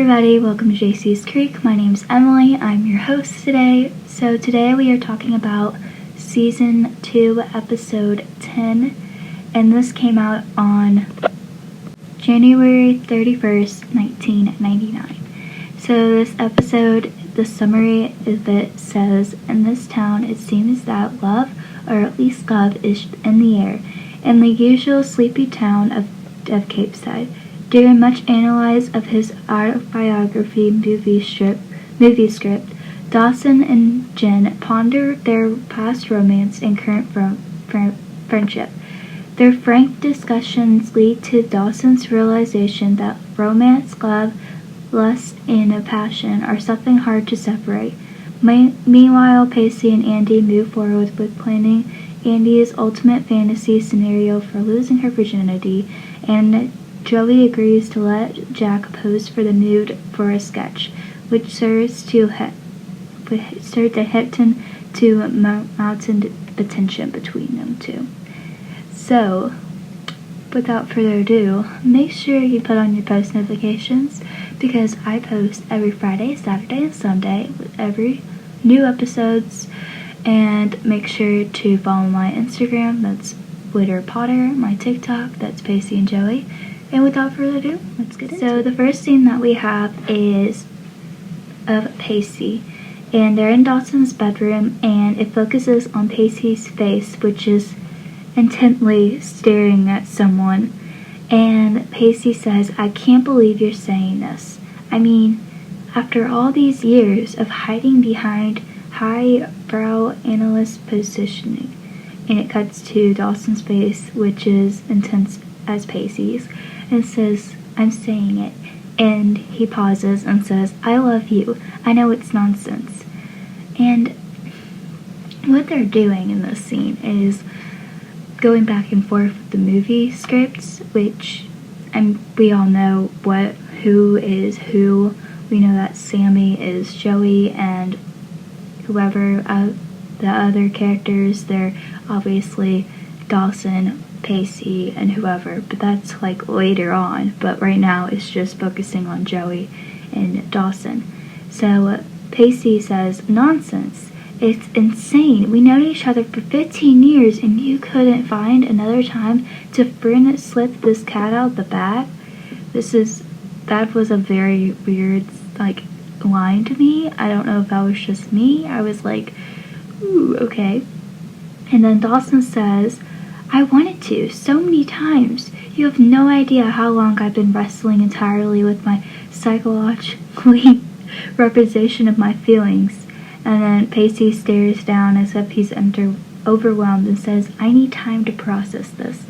everybody, welcome to Jacey's Creek. My name's Emily, I'm your host today. So today we are talking about Season 2, Episode 10, and this came out on January 31st, 1999. So this episode, the summary of it says, in this town it seems that love, or at least love, is in the air, in the usual sleepy town of Capeside. During much analyze of his autobiography movie script, Dawson and Jen ponder their past romance and current friendship. Their frank discussions lead to Dawson's realization that romance, love, lust, and passion are something hard to separate. Meanwhile, Pacey and Andy move forward with planning Andy's ultimate fantasy scenario for losing her virginity, and Joey agrees to let Jack pose for the nude for a sketch, which serves to heighten to mountain tension between them two. So, without further ado, make sure you put on your post notifications because I post every Friday, Saturday, and Sunday with every new episodes. And make sure to follow my Instagram, that's Witter Potter, my TikTok, that's Pacey and Joey. And without further ado, let's get into it. So the first scene that we have is of Pacey, and they're in Dawson's bedroom, and it focuses on Pacey's face, which is intently staring at someone. And Pacey says, "I can't believe you're saying this. I mean, after all these years of hiding behind highbrow analyst positioning." And it cuts to Dawson's face, which is intense as Pacey's, and says, "I'm saying it." And he pauses and says, "I love you. I know it's nonsense." And what they're doing in this scene is going back and forth with the movie scripts, which, and we all know who is who. We know that Sammy is Joey, and whoever the other characters, they're obviously Dawson, Pacey, and whoever, but that's like later on. But right now it's just focusing on Joey and Dawson. So Pacey says, "Nonsense. It's insane. We known each other for 15 years and you couldn't find another time to slip this cat out of the bag?" That was a very weird line to me. I don't know if that was just me. I was like, ooh, okay. And then Dawson says, "I wanted to so many times. You have no idea how long I've been wrestling entirely with my psychologically representation of my feelings." And then Pacey stares down as if he's overwhelmed and says, "I need time to process this.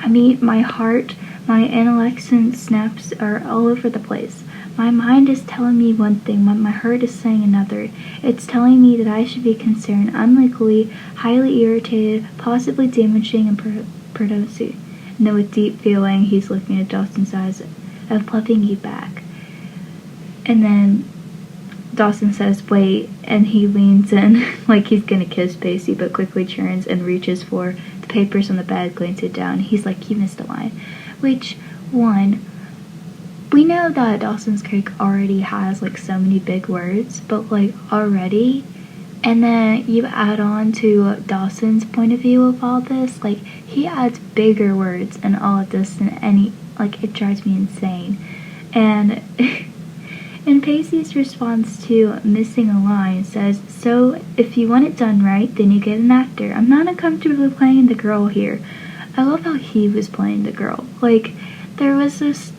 I mean, my heart, my intellectual snaps are all over the place. My mind is telling me one thing, but my heart is saying another. It's telling me that I should be concerned, unlikely, highly irritated, possibly damaging, and productive." And then with deep feeling, he's looking at Dawson's eyes of loving you back. And then Dawson says, "Wait," and he leans in like he's gonna kiss Pacey, but quickly turns and reaches for the papers on the bed, glances it down. He's like, "You missed a line." Which, one, we know that Dawson's Creek already has so many big words, but already, and then you add on to Dawson's point of view of all this, he adds bigger words in all of this than any, it drives me insane. And and Pacey's response to missing a line says, "So if you want it done right, then you get an actor. I'm not uncomfortable playing the girl here." I love how he was playing the girl. There was this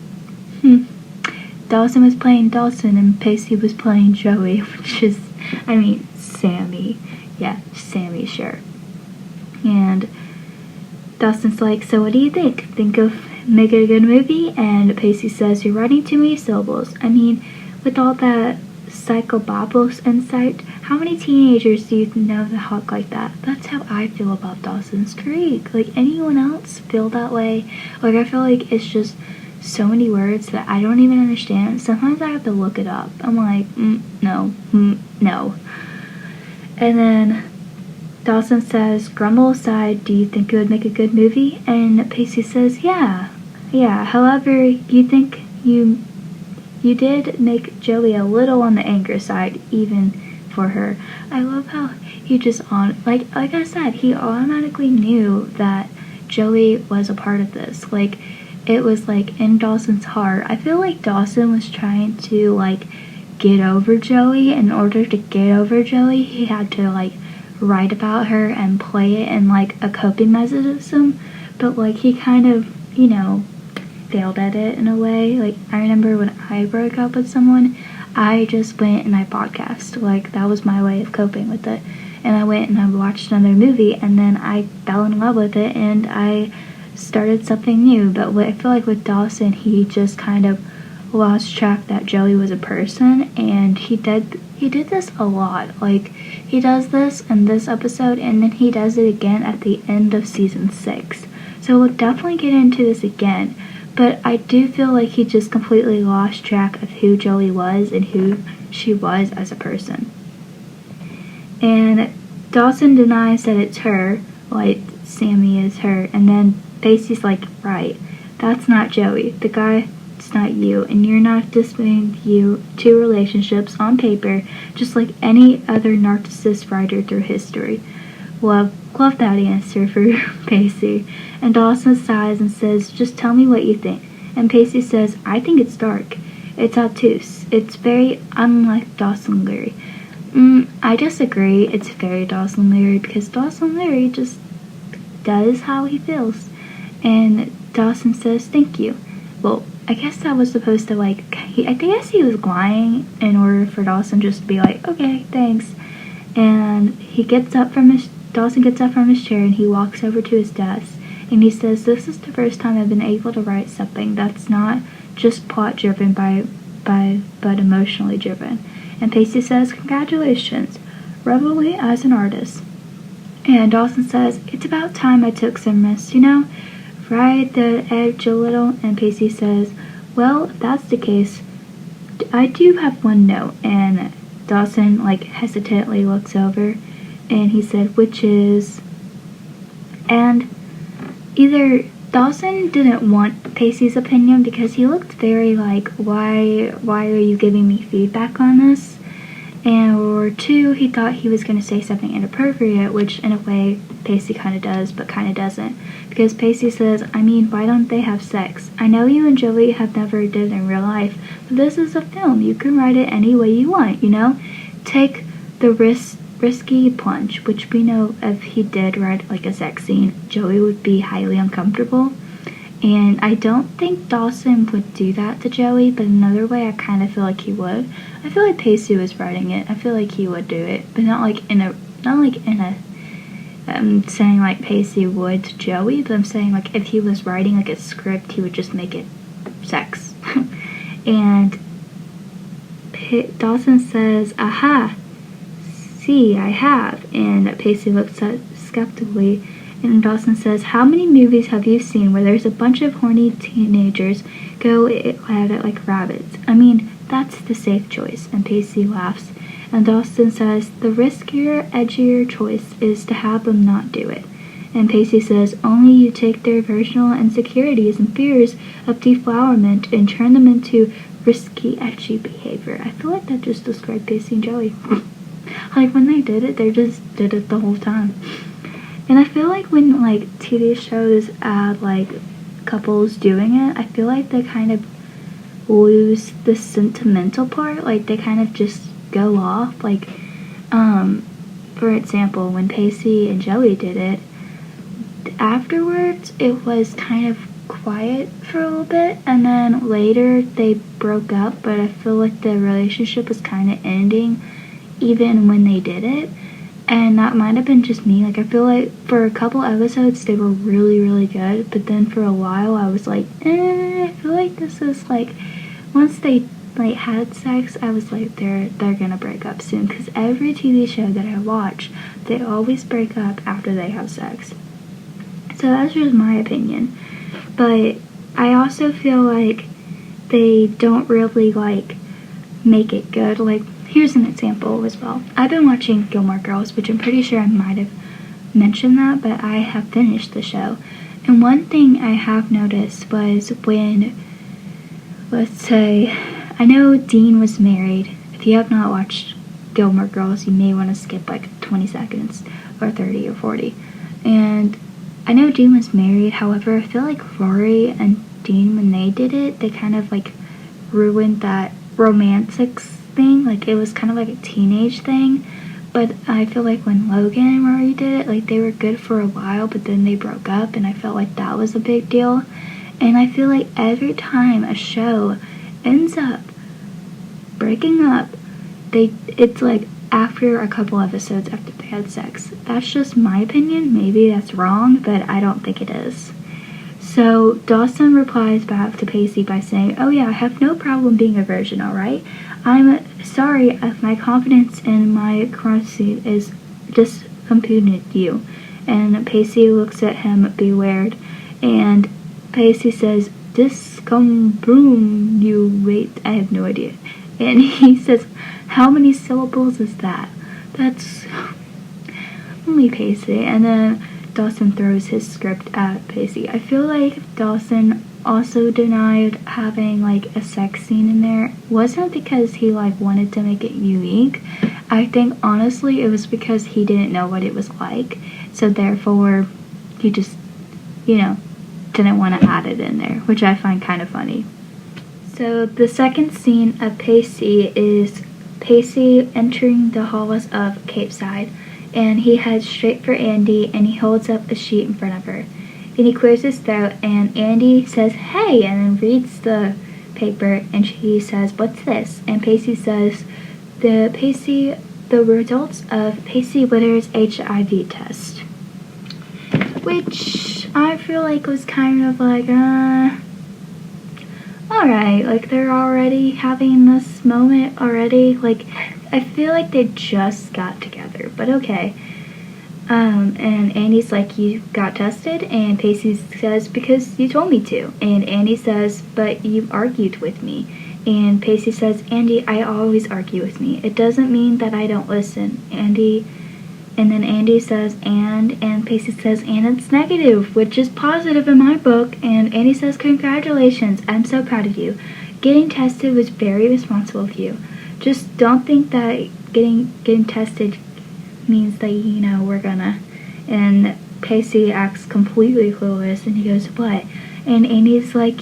Dawson was playing Dawson and Pacey was playing Joey, which is, Sammy. Yeah, Sammy, sure. And Dawson's like, "So what do you think? Think of make it a good movie?" And Pacey says, "You're writing too many syllables. With all that psychobabbles insight, how many teenagers do you know that talk like that?" That's how I feel about Dawson's Creek. Anyone else feel that way? I feel like it's just so many words that I don't even understand. Sometimes I have to look it up. I'm like, no. And then Dawson says, "Grumble aside, do you think it would make a good movie?" And Pacey says, yeah. However, you think you did make Joey a little on the anger side, even for her. I love how he just like I said, he automatically knew that Joey was a part of this. Like, it was like in Dawson's heart. I feel like Dawson was trying to like get over Joey. In order to get over Joey, he had to like write about her and play it in like a coping mechanism, but like he kind of, failed at it in a way. Like, I remember when I broke up with someone, I just went and I podcast. Like, that was my way of coping with it. And I went and I watched another movie, and then I fell in love with it, and I started something new. But I feel like with Dawson, he just kind of lost track that Joey was a person, and he did this a lot. Like, he does this in this episode, and then he does it again at the end of season 6. So we'll definitely get into this again, but I do feel like he just completely lost track of who Joey was and who she was as a person. And Dawson denies that it's her, like Sammy is her, and then Pacey's like, right, that's not Joey. The guy, it's not you, and you're not displaying you two relationships on paper just like any other narcissist writer through history. Love that answer for Pacey. And Dawson sighs and says, just tell me what you think. And Pacey says, I think it's dark. It's obtuse. It's very unlike Dawson Leary. I disagree. It's very Dawson Leary, because Dawson Leary just does how he feels. And Dawson says, thank you. Well, I guess that was supposed to, like, I guess he was lying in order for Dawson just to be like, okay, thanks. And Dawson gets up from his chair and he walks over to his desk. And he says, this is the first time I've been able to write something that's not just plot-driven but emotionally driven. And Pacey says, congratulations, revelry as an artist. And Dawson says, it's about time I took some risks, right the edge a little. And Pacey says, well, if that's the case, I do have one note. And Dawson, like, hesitantly looks over, and he said, which is, and either Dawson didn't want Pacey's opinion because he looked very like, why are you giving me feedback on this? And or two, he thought he was going to say something inappropriate, which in a way Pacey kind of does, but kind of doesn't. Because Pacey says, I mean, why don't they have sex? I know you and Joey have never did in real life, but this is a film. You can write it any way you want, Take the risky plunge, which we know if he did write like a sex scene, Joey would be highly uncomfortable. And I don't think Dawson would do that to Joey, but another way I kind of feel like he would. I feel like Pacey was writing it. I feel like he would do it, but not like in a I'm saying like Pacey would to Joey, but I'm saying like if he was writing like a script, he would just make it sex. And Dawson says, aha, see, I have. And Pacey looks at skeptically, and Dawson says, how many movies have you seen where there's a bunch of horny teenagers go at it like rabbits? I mean, that's the safe choice. And Pacey laughs. And Dawson says, the riskier, edgier choice is to have them not do it. And Pacey says, only you take their virginal insecurities and fears of deflowerment and turn them into risky, edgy behavior. I feel like that just described Pacey and Joey. Like, when they did it, they just did it the whole time. And I feel like when, like, TV shows add, like, couples doing it, I feel like they kind of lose the sentimental part. Like, they kind of just go off. Like, for example, when Pacey and Joey did it, afterwards, it was kind of quiet for a little bit, and then later they broke up, but I feel like the relationship was kind of ending even when they did it. And that might have been just me. Like, I feel like for a couple episodes they were really, really good, but then for a while I was like, I feel like this is like, once they like had sex, I was like, they're gonna break up soon, because every TV show that I watch, they always break up after they have sex. So that's just my opinion. But I also feel like they don't really like make it good. Like, here's an example as well. I've been watching Gilmore Girls, which I'm pretty sure I might have mentioned that, but I have finished the show. And one thing I have noticed was when, let's say, I know Dean was married. If you have not watched Gilmore Girls, you may want to skip like 20 seconds or 30 or 40. And I know Dean was married, however, I feel like Rory and Dean, when they did it, they kind of like ruined that romantic thing. Like it was kind of like a teenage thing. But I feel like when Logan and Rory did it, like they were good for a while, but then they broke up, and I felt like that was a big deal. And I feel like every time a show ends up breaking up, it's like after a couple episodes after they had sex. That's just my opinion. Maybe that's wrong, but I don't think it is. So Dawson replies back to Pacey by saying, "Oh yeah, I have no problem being a virgin, alright? I'm sorry if my confidence in my currency is discomputed you." And Pacey looks at him bewildered, and Pacey says, "Discomboom, you wait, I have no idea." And he says, "How many syllables is that?" That's only Pacey. And then Dawson throws his script at Pacey. I feel like Dawson also denied having like a sex scene in there. Wasn't because he like wanted to make it unique. I think honestly it was because he didn't know what it was like. So therefore he just, didn't want to add it in there, which I find kind of funny. So the second scene of Pacey is Pacey entering the halls of Capeside, and he heads straight for Andy, and he holds up a sheet in front of her. And he clears his throat, and Andy says, "Hey," and then reads the paper, and she says, "What's this?" And Pacey says, the results of Pacey Witter's HIV test. Which I feel like was kind of like, alright, like they're already having this moment already. Like, I feel like they just got together, but okay. And Andy's like, "You got tested?" And Pacey says, "Because you told me to." And Andy says, "But you argued with me." And Pacey says, "Andy, I always argue with me. It doesn't mean that I don't listen." And then Andy says, and Pacey says, "And it's negative," which is positive in my book. And Andy says, "Congratulations, I'm so proud of you. Getting tested was very responsible of you. Just don't think that getting tested means that, we're gonna." And Pacey acts completely clueless, and he goes, "What?" And Andy's like,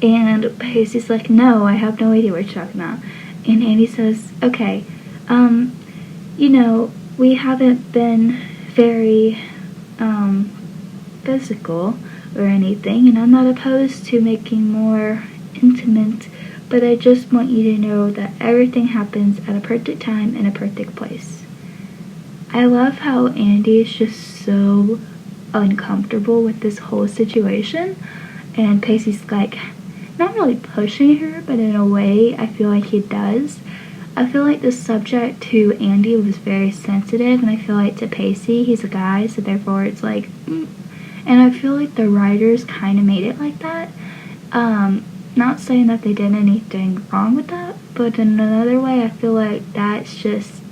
and Pacey's like, "No, I have no idea what you're talking about." And Andy says, "Okay, we haven't been very, physical or anything, and I'm not opposed to making more intimate, but I just want you to know that everything happens at a perfect time and a perfect place." I love how Andy is just so uncomfortable with this whole situation, and Pacey's like, not really pushing her, but in a way, I feel like he does. I feel like the subject to Andy was very sensitive, and I feel like to Pacey, he's a guy, so therefore it's like, And I feel like the writers kind of made it like that. Not saying that they did anything wrong with that, but in another way, I feel like that's just,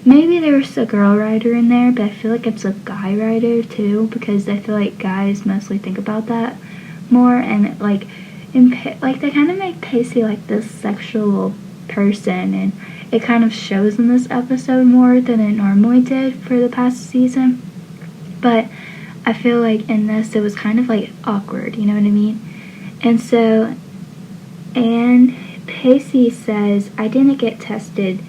maybe there's a girl writer in there, but I feel like it's a guy writer too, because I feel like guys mostly think about that more, and like they kind of make Pacey like this sexual person, and it kind of shows in this episode more than it normally did for the past season. But I feel like in this it was kind of like awkward, you know what I mean? And so, and Pacey says, "I didn't get tested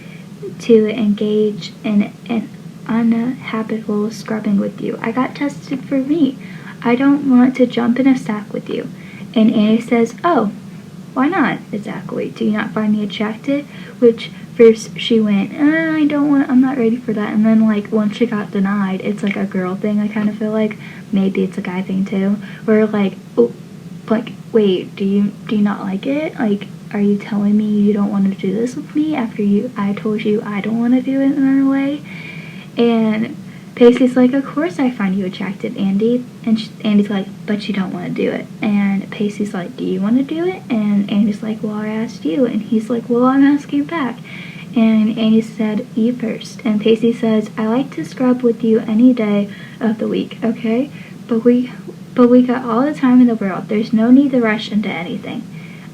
to engage in an unhabitable scrubbing with you. I got tested for me. I don't want to jump in a sack with you." And Annie says, "Oh, why not exactly? Do you not find me attractive?" Which first she went, I'm not ready for that. And then like once she got denied, it's like a girl thing. I kind of feel like maybe it's a guy thing too, where like, oh, like, wait, do you not like it? Like, are you telling me you don't want to do this with me after I told you I don't want to do it in a way? And Pacey's like, "Of course I find you attractive, Andy." And Andy's like, "But you don't want to do it." And Pacey's like, "Do you want to do it?" And Andy's like, "Well, I asked you." And he's like, "Well, I'm asking back." And Andy said, "You first." And Pacey says, "I like to scrub with you any day of the week, okay? But we got all the time in the world. There's no need to rush into anything."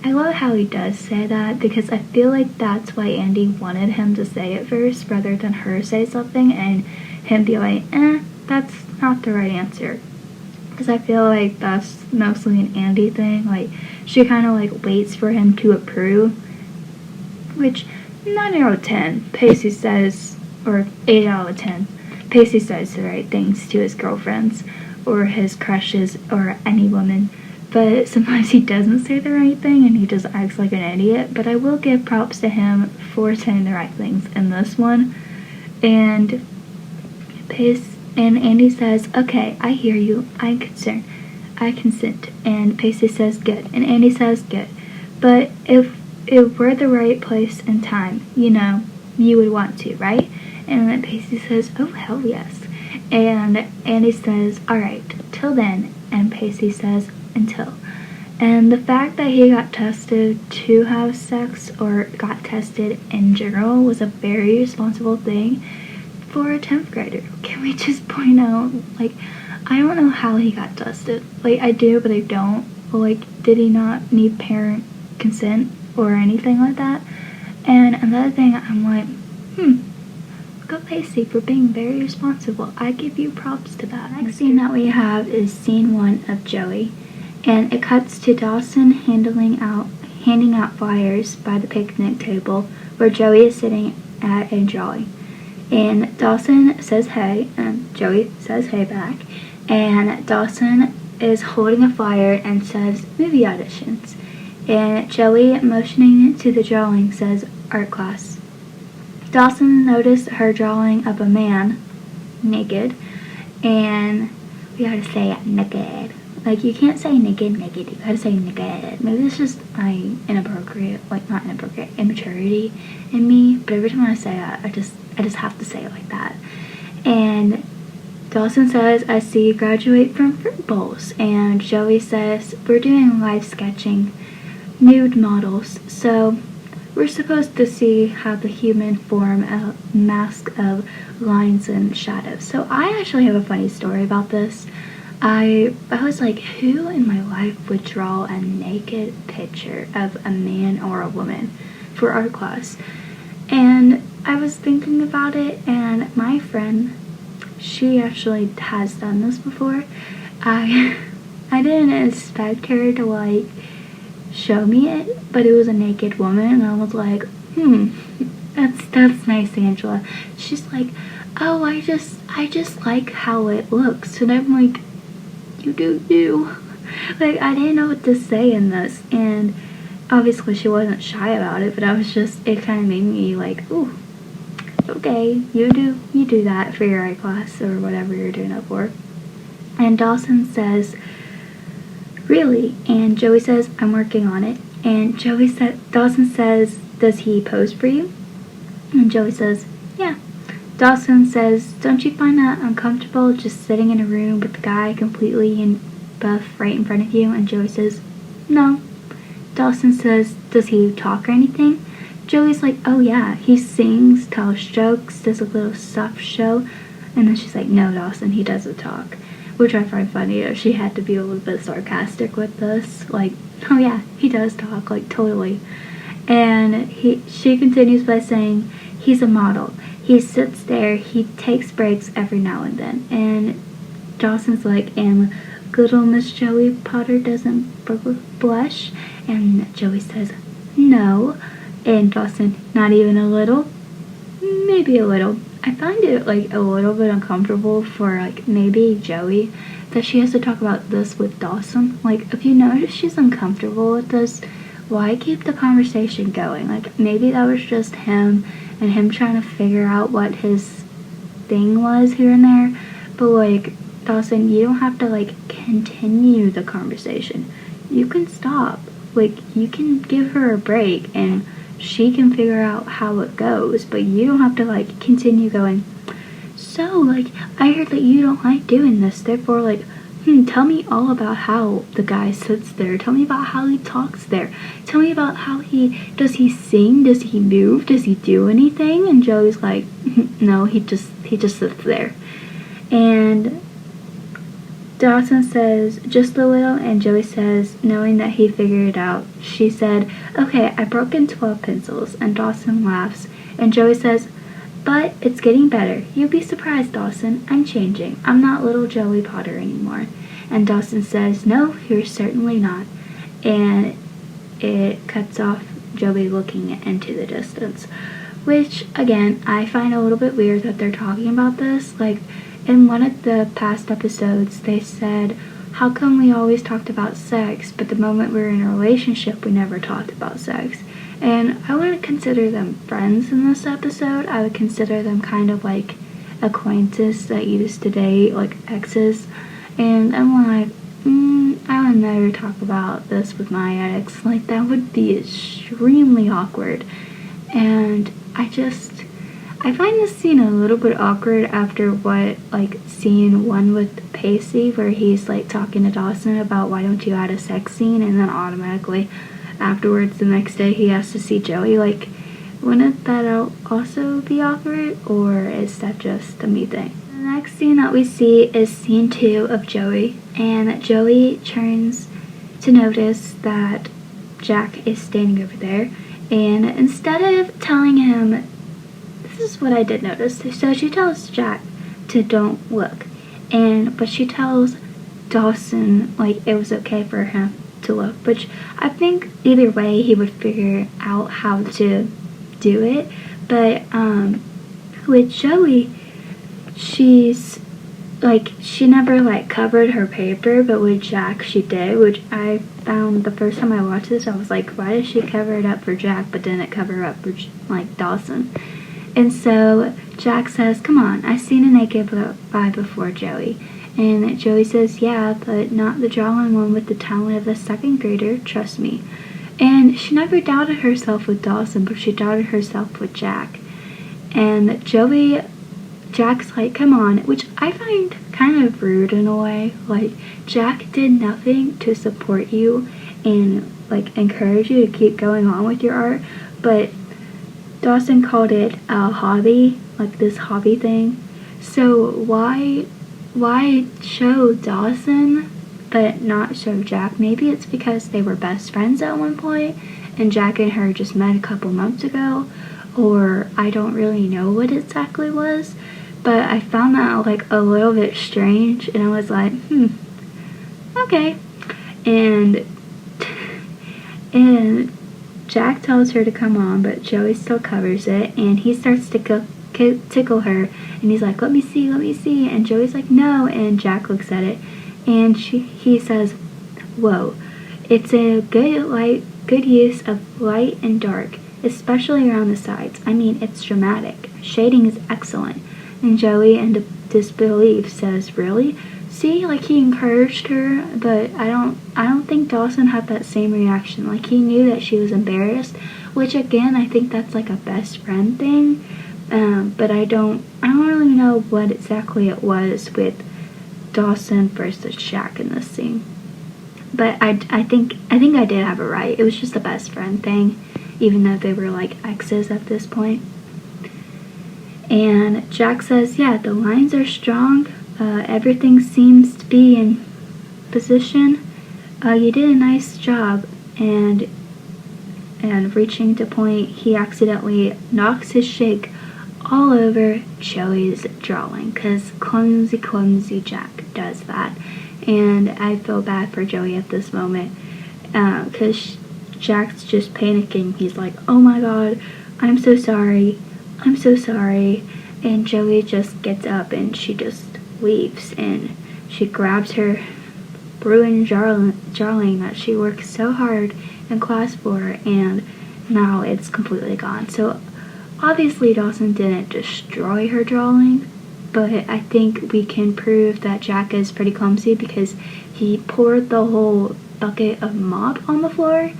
I love how he does say that, because I feel like that's why Andy wanted him to say it first rather than her say something and him be like, that's not the right answer. Because I feel like that's mostly an Andy thing. Like, she kind of like waits for him to approve, which 9 out of 10 Pacey says, or 8 out of 10 Pacey says the right things to his girlfriends or his crushes or any woman, but sometimes he doesn't say the right thing and he just acts like an idiot. But I will give props to him for saying the right things in this one. And Andy says, okay, I hear you, I consent. And Pacey says, good. And Andy says, good. But if it were the right place and time, you would want to, right? And then Pacey says, oh, hell yes. And Andy says, alright, till then. And Pacey says, until. And the fact that he got tested to have sex, or got tested in general, was a very responsible thing for a 10th grader. Can we just point out, like, I don't know how he got tested. Like, I do, but I don't. Like, did he not need parent consent or anything like that? And another thing, I'm like, go Pacey for being very responsible. I give you props to that. Next scene that we have is scene 1 of Joey. And it cuts to Dawson handing out flyers by the picnic table where Joey is sitting at a drawing. And Dawson says hey, and Joey says hey back. And Dawson is holding a flyer and says movie auditions. And Joey, motioning to the drawing, says art class. Dawson noticed her drawing of a man naked, and we gotta say naked. Like, you can't say naked, you gotta say naked. Maybe it's just immaturity in me, but every time I say that, I just have to say it like that. And Dawson says, I see you graduate from fruit bowls. And Joey says, we're doing live sketching, nude models, so we're supposed to see how the human form a mask of lines and shadows. So I actually have a funny story about this. I was like, who in my life would draw a naked picture of a man or a woman for art class? And I was thinking about it, and my friend, she actually has done this before. I didn't expect her to like show me it, but it was a naked woman, and I was like, that's nice, Angela. She's like, oh, I just like how it looks. And I'm like, you do you. Like, I didn't know what to say in this, and obviously she wasn't shy about it, but it kind of made me like, ooh, okay, you do that for your art class or whatever you're doing it for. And Dawson says, really? And Joey says, I'm working on it. And Dawson says, does he pose for you? And Joey says, yeah. Dawson says, don't you find that uncomfortable just sitting in a room with the guy completely in buff right in front of you? And Joey says, no. Dawson says, does he talk or anything? Joey's like, oh yeah, he sings, tells jokes, does a little soft show. And then she's like, no, Dawson, he doesn't talk. Which I find funny. She had to be a little bit sarcastic with this. Like, oh yeah, he does talk, like, totally. And she continues by saying, he's a model. He sits there, he takes breaks every now and then. And Dawson's like, and little Miss Joey Potter doesn't blush? And Joey says, no. And Dawson, not even a little? Maybe a little. I find it like a little bit uncomfortable for like maybe Joey that she has to talk about this with Dawson. Like, if you notice she's uncomfortable with this, why keep the conversation going? Like, maybe that was just him and him trying to figure out what his thing was here and there. But like, Dawson, you don't have to like continue the conversation. You can stop. Like, you can give her a break and she can figure out how it goes, but you don't have to like continue going, so like, I heard that you don't like doing this, therefore like, tell me all about how the guy sits there, tell me about how he talks there, tell me about how does he sing, does he move, does he do anything? And Joey's like, no, he just sits there. And Dawson says, just a little, and Joey says, knowing that he figured it out, she said, okay, I broke in 12 pencils, and Dawson laughs, and Joey says, but it's getting better. You'll be surprised, Dawson. I'm changing. I'm not little Joey Potter anymore. And Dawson says, no, you're certainly not. And it cuts off Joey looking into the distance. Which, again, I find a little bit weird that they're talking about this. Like, in one of the past episodes, they said, how come we always talked about sex, but the moment we were in a relationship, we never talked about sex? And I wouldn't consider them friends in this episode. I would consider them kind of like acquaintances that used to date, like exes. And I'm like, I would never talk about this with my ex. Like, that would be extremely awkward. And I find this scene a little bit awkward after scene 1 with Pacey, where he's like talking to Dawson about why don't you add a sex scene, and then automatically afterwards the next day he has to see Joey. Like, wouldn't that also be awkward, or is that just a me thing? The next scene that we see is scene 2 of Joey, and Joey turns to notice that Jack is standing over there, and instead of telling him, this is what I did notice, so she tells Jack to don't look, but she tells Dawson like it was okay for him to look, which I think either way he would figure out how to do it. But with Joey, she's like, she never like covered her paper, but with Jack she did, which I found the first time I watched this, I was like, why did she cover it up for Jack but didn't cover it up for like Dawson? And so Jack says, come on, I've seen a naked guy before, Joey. And Joey says, yeah, but not the drawing one with the talent of a 2nd grader, trust me. And she never doubted herself with Dawson, but she doubted herself with Jack. And Jack's like, come on, which I find kind of rude in a way. Like, Jack did nothing to support you and like encourage you to keep going on with your art, but Dawson called it a hobby, like this hobby thing. So why show Dawson but not show Jack? Maybe it's because they were best friends at one point and Jack and her just met a couple months ago, or I don't really know what exactly was, but I found that like a little bit strange, and I was like, okay. And Jack tells her to come on, but Joey still covers it, and he starts to tickle her, and he's like, let me see, and Joey's like, no, and Jack looks at it, and he says, whoa, it's a good use of light and dark, especially around the sides. I mean, it's dramatic. Shading is excellent. And Joey, in disbelief, says, really? See, like, he encouraged her, but I don't think Dawson had that same reaction. Like, he knew that she was embarrassed, which again, I think that's like a best friend thing. But I don't really know what exactly it was with Dawson versus Jack in this scene. But I think I did have it right. It was just a best friend thing, even though they were like exes at this point. And Jack says, yeah, the lines are strong. Everything seems to be in position. You did a nice job. And reaching to point, he accidentally knocks his shake all over Joey's drawing, because clumsy Jack does that. And I feel bad for Joey at this moment, because Jack's just panicking. He's like, oh my god, I'm so sorry. And Joey just gets up and she just leaves, and she grabs her ruined drawing that she worked so hard in class for, and now it's completely gone. So obviously Dawson didn't destroy her drawing, but I think we can prove that Jack is pretty clumsy because he poured the whole bucket of mop on the floor.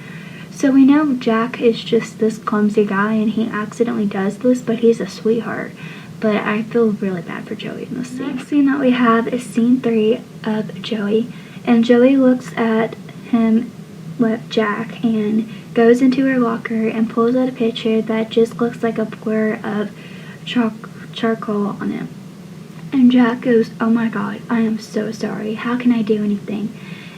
So we know Jack is just this clumsy guy and he accidentally does this, but he's a sweetheart. But I feel really bad for Joey in this scene. The next scene that we have is scene 3 of Joey. And Joey looks at him with Jack and goes into her locker and pulls out a picture that just looks like a blur of charcoal on him. And Jack goes, "Oh my god, I am so sorry. How can I do anything?"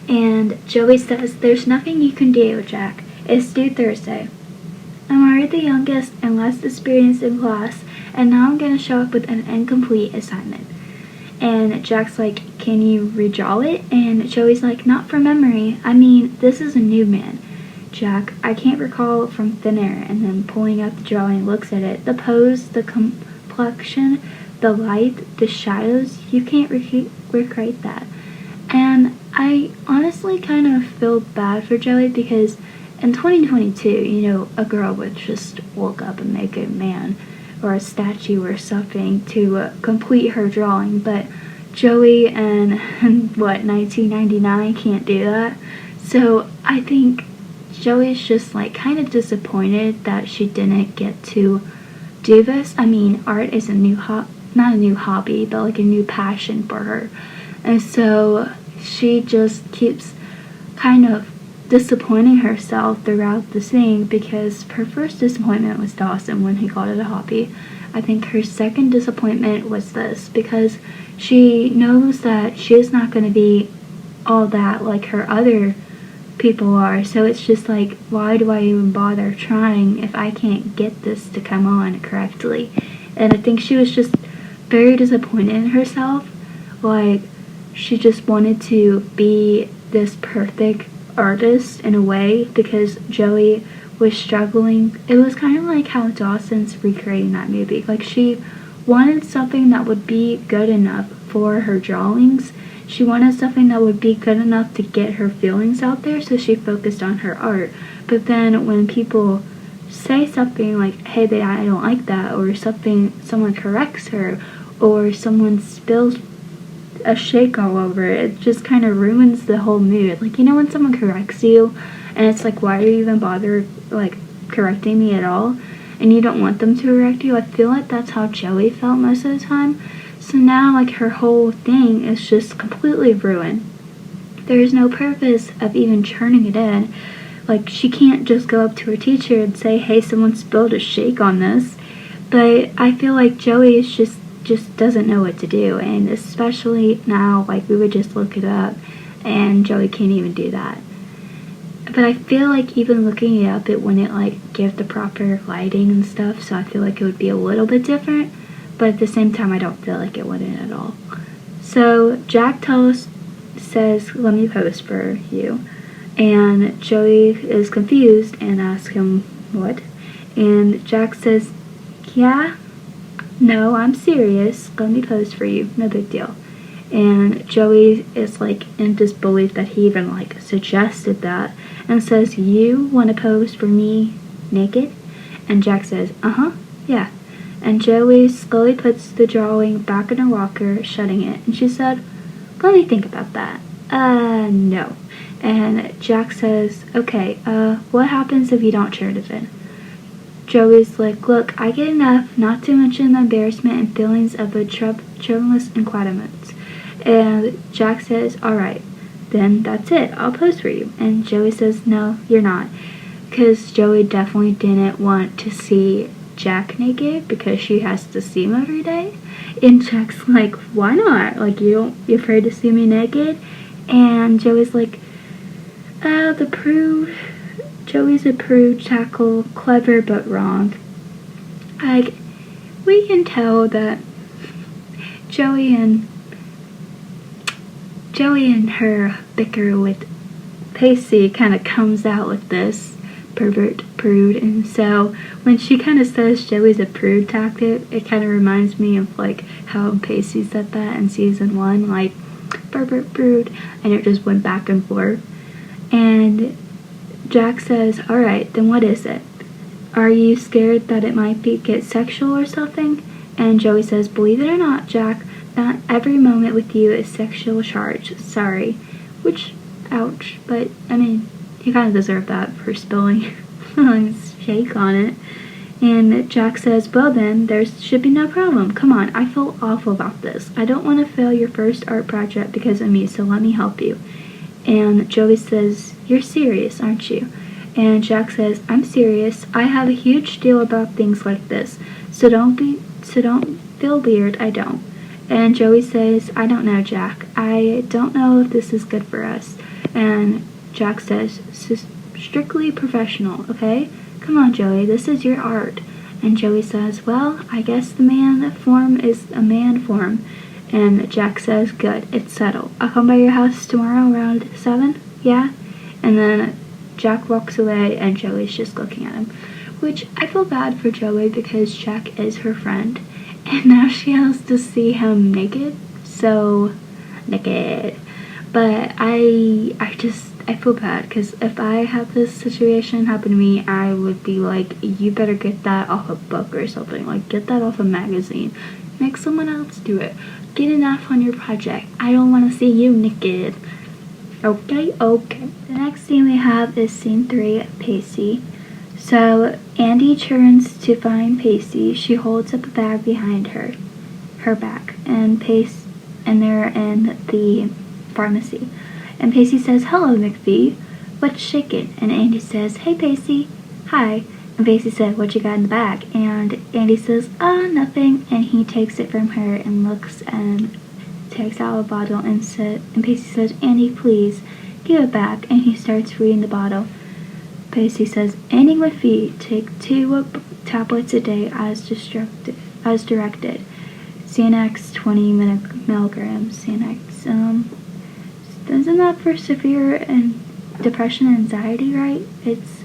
And Joey says, "There's nothing you can do, Jack. It's due Thursday. I'm already the youngest and less experienced in class, and now I'm going to show up with an incomplete assignment." And Jack's like, "Can you redraw it?" And Joey's like, "Not from memory. I mean, this is a new man. Jack, I can't recall from thin air." And then pulling out the drawing, looks at it. The pose, the complexion, the light, the shadows, you can't recreate that. And I honestly kind of feel bad for Joey because in 2022, a girl would just walk up and make a man or a statue or something to complete her drawing, but Joey in 1999 can't do that. So I think Joey's just like kind of disappointed that she didn't get to do this. I mean, art is not a new hobby, but like a new passion for her. And so she just keeps kind of disappointing herself throughout the scene because her first disappointment was Dawson when he called it a hobby. I think her second disappointment was this because she knows that she is not going to be all that like her other people are. So it's just like, why do I even bother trying if I can't get this to come on correctly? And I think she was just very disappointed in herself. Like, she just wanted to be this perfect artist in a way because Joey was struggling. It was kind of like how Dawson's recreating that movie. Like, she wanted something that would be good enough for her drawings. She wanted something that would be good enough to get her feelings out there, so she focused on her art. But then when people say something like, "Hey, I don't like that," or someone corrects her, or someone spills a shake all over it just kind of ruins the whole mood. Like, when someone corrects you and it's like, why are you even bother like correcting me at all? And you don't want them to correct you. I feel like that's how Joey felt most of the time. So now like her whole thing is just completely ruined. There is no purpose of even turning it in. Like, she can't just go up to her teacher and say, "Hey, someone spilled a shake on this." But I feel like Joey is just doesn't know what to do, and especially now, like, we would just look it up and Joey can't even do that. But I feel like even looking it up, it wouldn't like give the proper lighting and stuff, so I feel like it would be a little bit different, but at the same time I don't feel like it wouldn't at all. So Jack says, "Let me pose for you," and Joey is confused and asks him what, and Jack says, "Yeah, no, I'm serious. Let me pose for you. No big deal." And Joey is like in disbelief that he even like suggested that and says, "You want to pose for me naked?" And Jack says, "Uh-huh, yeah." And Joey slowly puts the drawing back in her locker, shutting it. And she said, "Let me think about that." No. And Jack says, "Okay, what happens if you don't turn it in?" Joey's like, "Look, I get enough, not to mention the embarrassment and feelings of a troublous inquirements." And Jack says, "All right, then that's it. I'll pose for you." And Joey says, "No, you're not." Because Joey definitely didn't want to see Jack naked because she has to see him every day. And Jack's like, "Why not? Like, you afraid to see me naked?" And Joey's like, Joey's a prude, tackle, clever but wrong. Like, we can tell that Joey and her bicker with Pacey kind of comes out with this pervert prude, and so when she kind of says Joey's a prude tactic, it kind of reminds me of like how Pacey said that in season 1, like pervert prude, and it just went back and forth. And Jack says, "All right, then what is it? Are you scared that it might get sexual or something?" And Joey says, "Believe it or not, Jack, not every moment with you is sexual charge. Sorry." Which, ouch, but I mean, you kind of deserve that for spilling shake on it. And Jack says, "Well then, there should be no problem. Come on, I feel awful about this. I don't want to fail your first art project because of me, so let me help you." And Joey says, "You're serious, aren't you?" And Jack says, "I'm serious. I have a huge deal about things like this, so don't feel weird. I don't." And Joey says, I don't know, Jack. I don't know if this is good for us. And Jack says, strictly professional, okay? Come on, Joey, this is your art. And Joey says, well, I guess the man form is a man form. And Jack says, good, it's settled. I'll come by your house tomorrow around 7, yeah? And then Jack walks away and Joey's just looking at him. Which I feel bad for Joey because Jack is her friend. And now she has to see him naked. So, naked. But I feel bad because if I had this situation happen to me, I would be like, you better get that off a book or something. Like, get that off a magazine. Make someone else do it. Get an F on your project. I don't want to see you naked. Okay. The next scene we have is scene 3, Pacey. So, Andy turns to find Pacey. She holds up a bag behind her back, and they're in the pharmacy. And Pacey says, hello, McPhee. What's shaking? And Andy says, hey, Pacey. Hi. And Pacey said, what you got in the bag? And Andy says, nothing. And he takes it from her and looks and takes out a bottle and Pacey says, Andy, please, give it back. And he starts reading the bottle. Pacey says, Andy McPhee, take 2 tablets a day as directed. Xanax 20 milligrams. Xanax, isn't that for severe and depression and anxiety, right? It's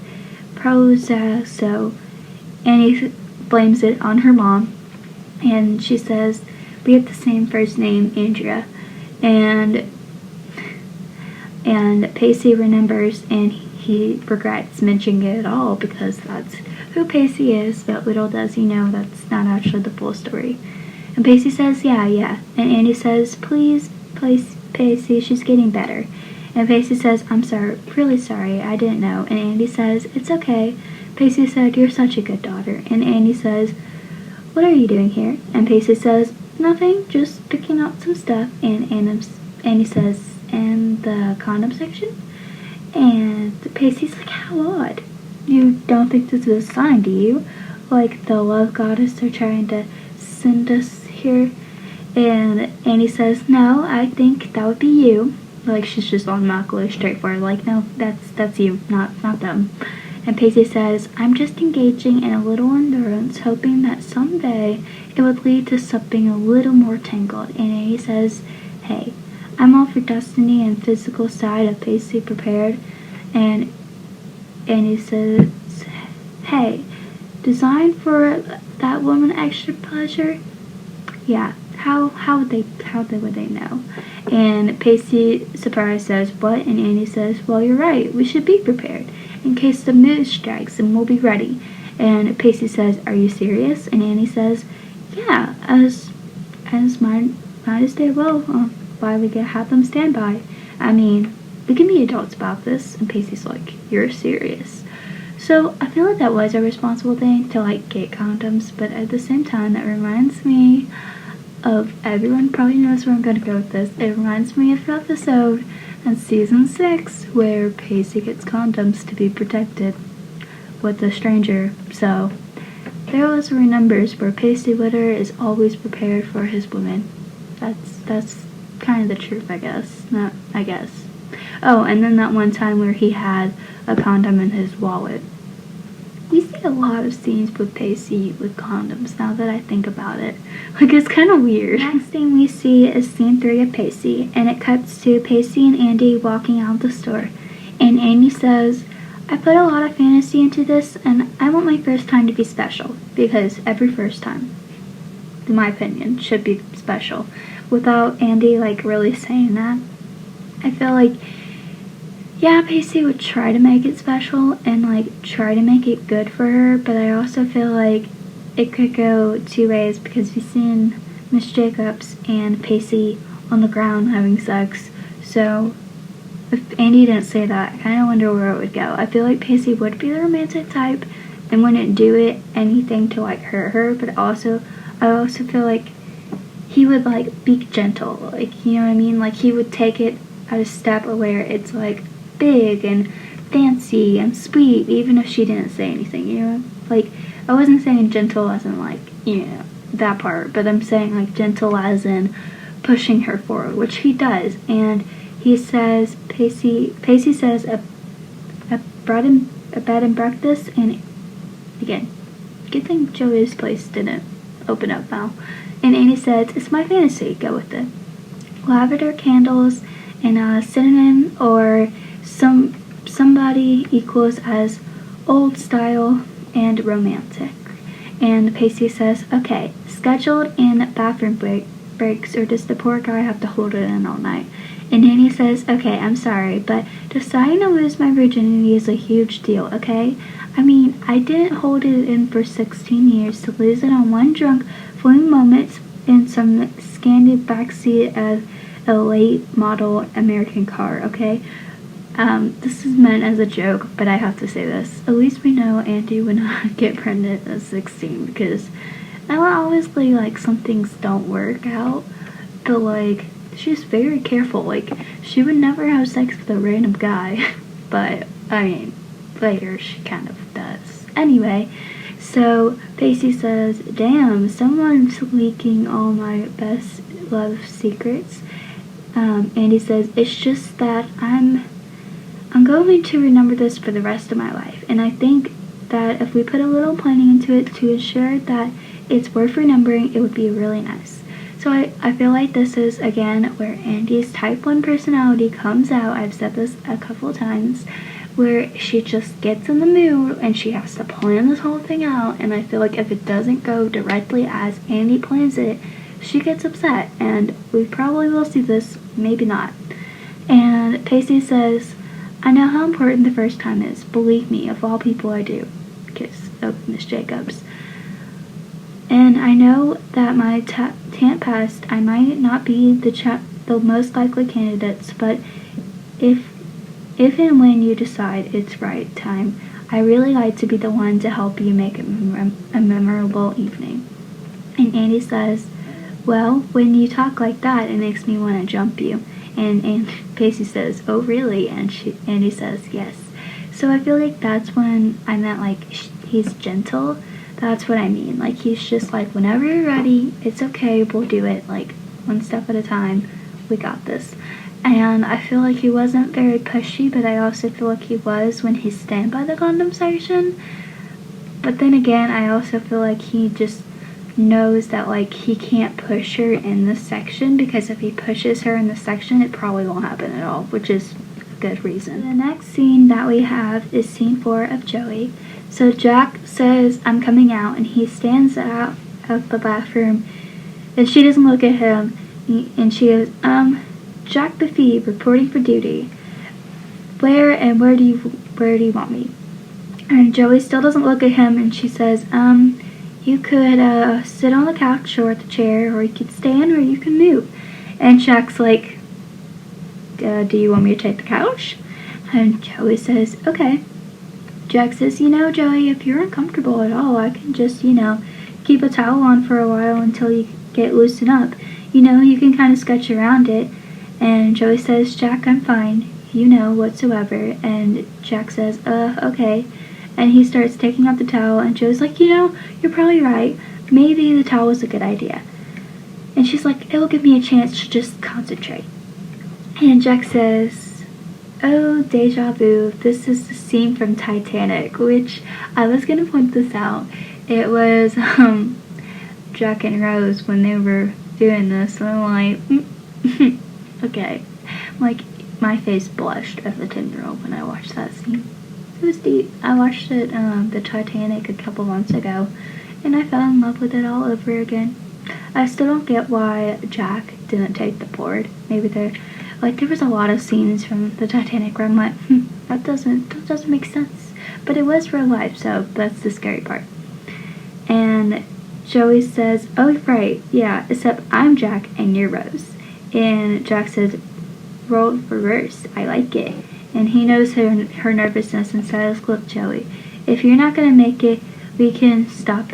Prozac. So Annie blames it on her mom, and she says, we have the same first name, Andrea. And Pacey remembers, and he regrets mentioning it at all because that's who Pacey is, but little does he know that's not actually the full story. And Pacey says, yeah. And Andy says, please, Pacey, she's getting better. And Pacey says, I'm sorry, really sorry, I didn't know. And Andy says, it's okay. Pacey said, you're such a good daughter. And Andy says, what are you doing here? And Pacey says, nothing, just picking out some stuff. And Andy says, in the condom section? And Pacey's like, how odd. You don't think this is a sign, do you? Like the love goddess are trying to send us here? And Annie says, no, I think that would be you. Like, she's just automatically straightforward. Like, no, that's you, not them. And Pacey says, I'm just engaging in a little endurance, hoping that someday it would lead to something a little more tangled. And Annie says, hey, I'm all for destiny and physical side of Pacey prepared. And Annie says, hey, design for that woman extra pleasure? Yeah, how would they know? And Pacey, surprised, says, what? And Annie says, well, you're right, we should be prepared. In case the mood strikes, and we'll be ready. And Pacey says, are you serious? And Annie says, yeah, as might as they will, why we have them stand by. I mean, we can be adults about this. And Pacey's like, you're serious. So I feel like that was a responsible thing to like get condoms, but at the same time, that reminds me of, everyone probably knows where I'm going to go with this. It reminds me of an episode in season 6 where Pacey gets condoms to be protected with a stranger. So there also remembers where Pacey Witter is always prepared for his women. That's kind of the truth, I guess. Not, I guess. Oh, and then that one time where he had a condom in his wallet. We see a lot of scenes with Pacey with condoms now that I think about it. Like, it's kind of weird. Next thing we see is scene 3 of Pacey, and it cuts to Pacey and Andy walking out of the store. And Andy says, I put a lot of fantasy into this, and I want my first time to be special, because every first time, in my opinion, should be special. Without Andy, like, really saying that, I feel like, yeah, Pacey would try to make it special and, like, try to make it good for her, but I also feel like it could go 2 ways because we've seen Miss Jacobs and Pacey on the ground having sex, so if Andy didn't say that, I kind of wonder where it would go. I feel like Pacey would be the romantic type and wouldn't do anything to, like, hurt her, but I also feel like he would, like, be gentle, like, you know what I mean? Like, he would take it at a step where it's, like, big and fancy and sweet, even if she didn't say anything, you know? Like, I wasn't saying gentle as in, like, you know, that part, but I'm saying like gentle as in pushing her forward, which he does. And he says, Pacey says a bed and breakfast, and again, good thing Joey's place didn't open up now. And Annie says, it's my fantasy, go with it. Lavender candles and cinnamon or somebody equals as old style and romantic. And Pacey says, okay, scheduled and bathroom breaks, or does the poor guy have to hold it in all night? And Annie says, okay, I'm sorry, but deciding to lose my virginity is a huge deal, okay? I mean, I didn't hold it in for 16 years to lose it on one drunk, fleeting moment in some scanty backseat of a late model American car, okay? This is meant as a joke, but I have to say this. At least we know Andy would not get pregnant at 16, because obviously, like, some things don't work out, but, like, she's very careful. Like, she would never have sex with a random guy, but, I mean, later she kind of does. Anyway, so Pacey says, damn, someone's leaking all my best love secrets. Andy says, it's just that I'm going to remember this for the rest of my life, and I think that if we put a little planning into it to ensure that it's worth remembering, it would be really nice. So I feel like this is, again, where Andy's type 1 personality comes out. I've said this a couple times, where she just gets in the mood and she has to plan this whole thing out, and I feel like if it doesn't go directly as Andy plans it, she gets upset, and we probably will see this, maybe not. And Pacey says, I know how important the first time is. Believe me, of all people I do. Kiss of Miss Jacobs. And I know that my tant passed, I might not be the most likely candidates, but if and when you decide it's right time, I really like to be the one to help you make a memorable evening. And Andy says, well, when you talk like that, it makes me want to jump you. And Pacey says, oh really? And Andy says, yes. So I feel like that's when I meant, like, he's gentle. That's what I mean. Like, he's just like, whenever you're ready, it's okay, we'll do it, like, one step at a time, we got this. And I feel like he wasn't very pushy, but I also feel like he was when he stand by the condom section. But then again, I also feel like he just knows that, like, he can't push her in this section, because if he pushes her in this section, it probably won't happen at all, which is a good reason. The next scene that we have is scene 4 of Joey. So Jack says, I'm coming out, and he stands out of the bathroom, and she doesn't look at him, and she goes, Jack Buffy, reporting for duty. Where do you want me? And Joey still doesn't look at him, and she says, you could sit on the couch or the chair, or you could stand, or you can move. And Jack's like, do you want me to take the couch? And Joey says, okay. Jack says, Joey, if you're uncomfortable at all, I can just, keep a towel on for a while until you get loosened up. You can kind of sketch around it. And Joey says, Jack, I'm fine, whatsoever. And Jack says, okay. And he starts taking out the towel, and Joe's like, you're probably right. Maybe the towel was a good idea. And she's like, it will give me a chance to just concentrate. And Jack says, oh, deja vu, this is the scene from Titanic, which I was going to point this out. It was Jack and Rose when they were doing this, and I'm like, okay. Like, my face blushed as a 10-year-old when I watched that scene. It was deep. I watched it, the Titanic, a couple months ago, and I fell in love with it all over again. I still don't get why Jack didn't take the board. Maybe there was a lot of scenes from the Titanic where I'm like, that doesn't make sense. But it was real life, so that's the scary part. And Joey says, oh, right, yeah, except I'm Jack and you're Rose. And Jack says, role reversed, I like it. And he knows her nervousness and says, look, Joey, if you're not going to make it, we can stop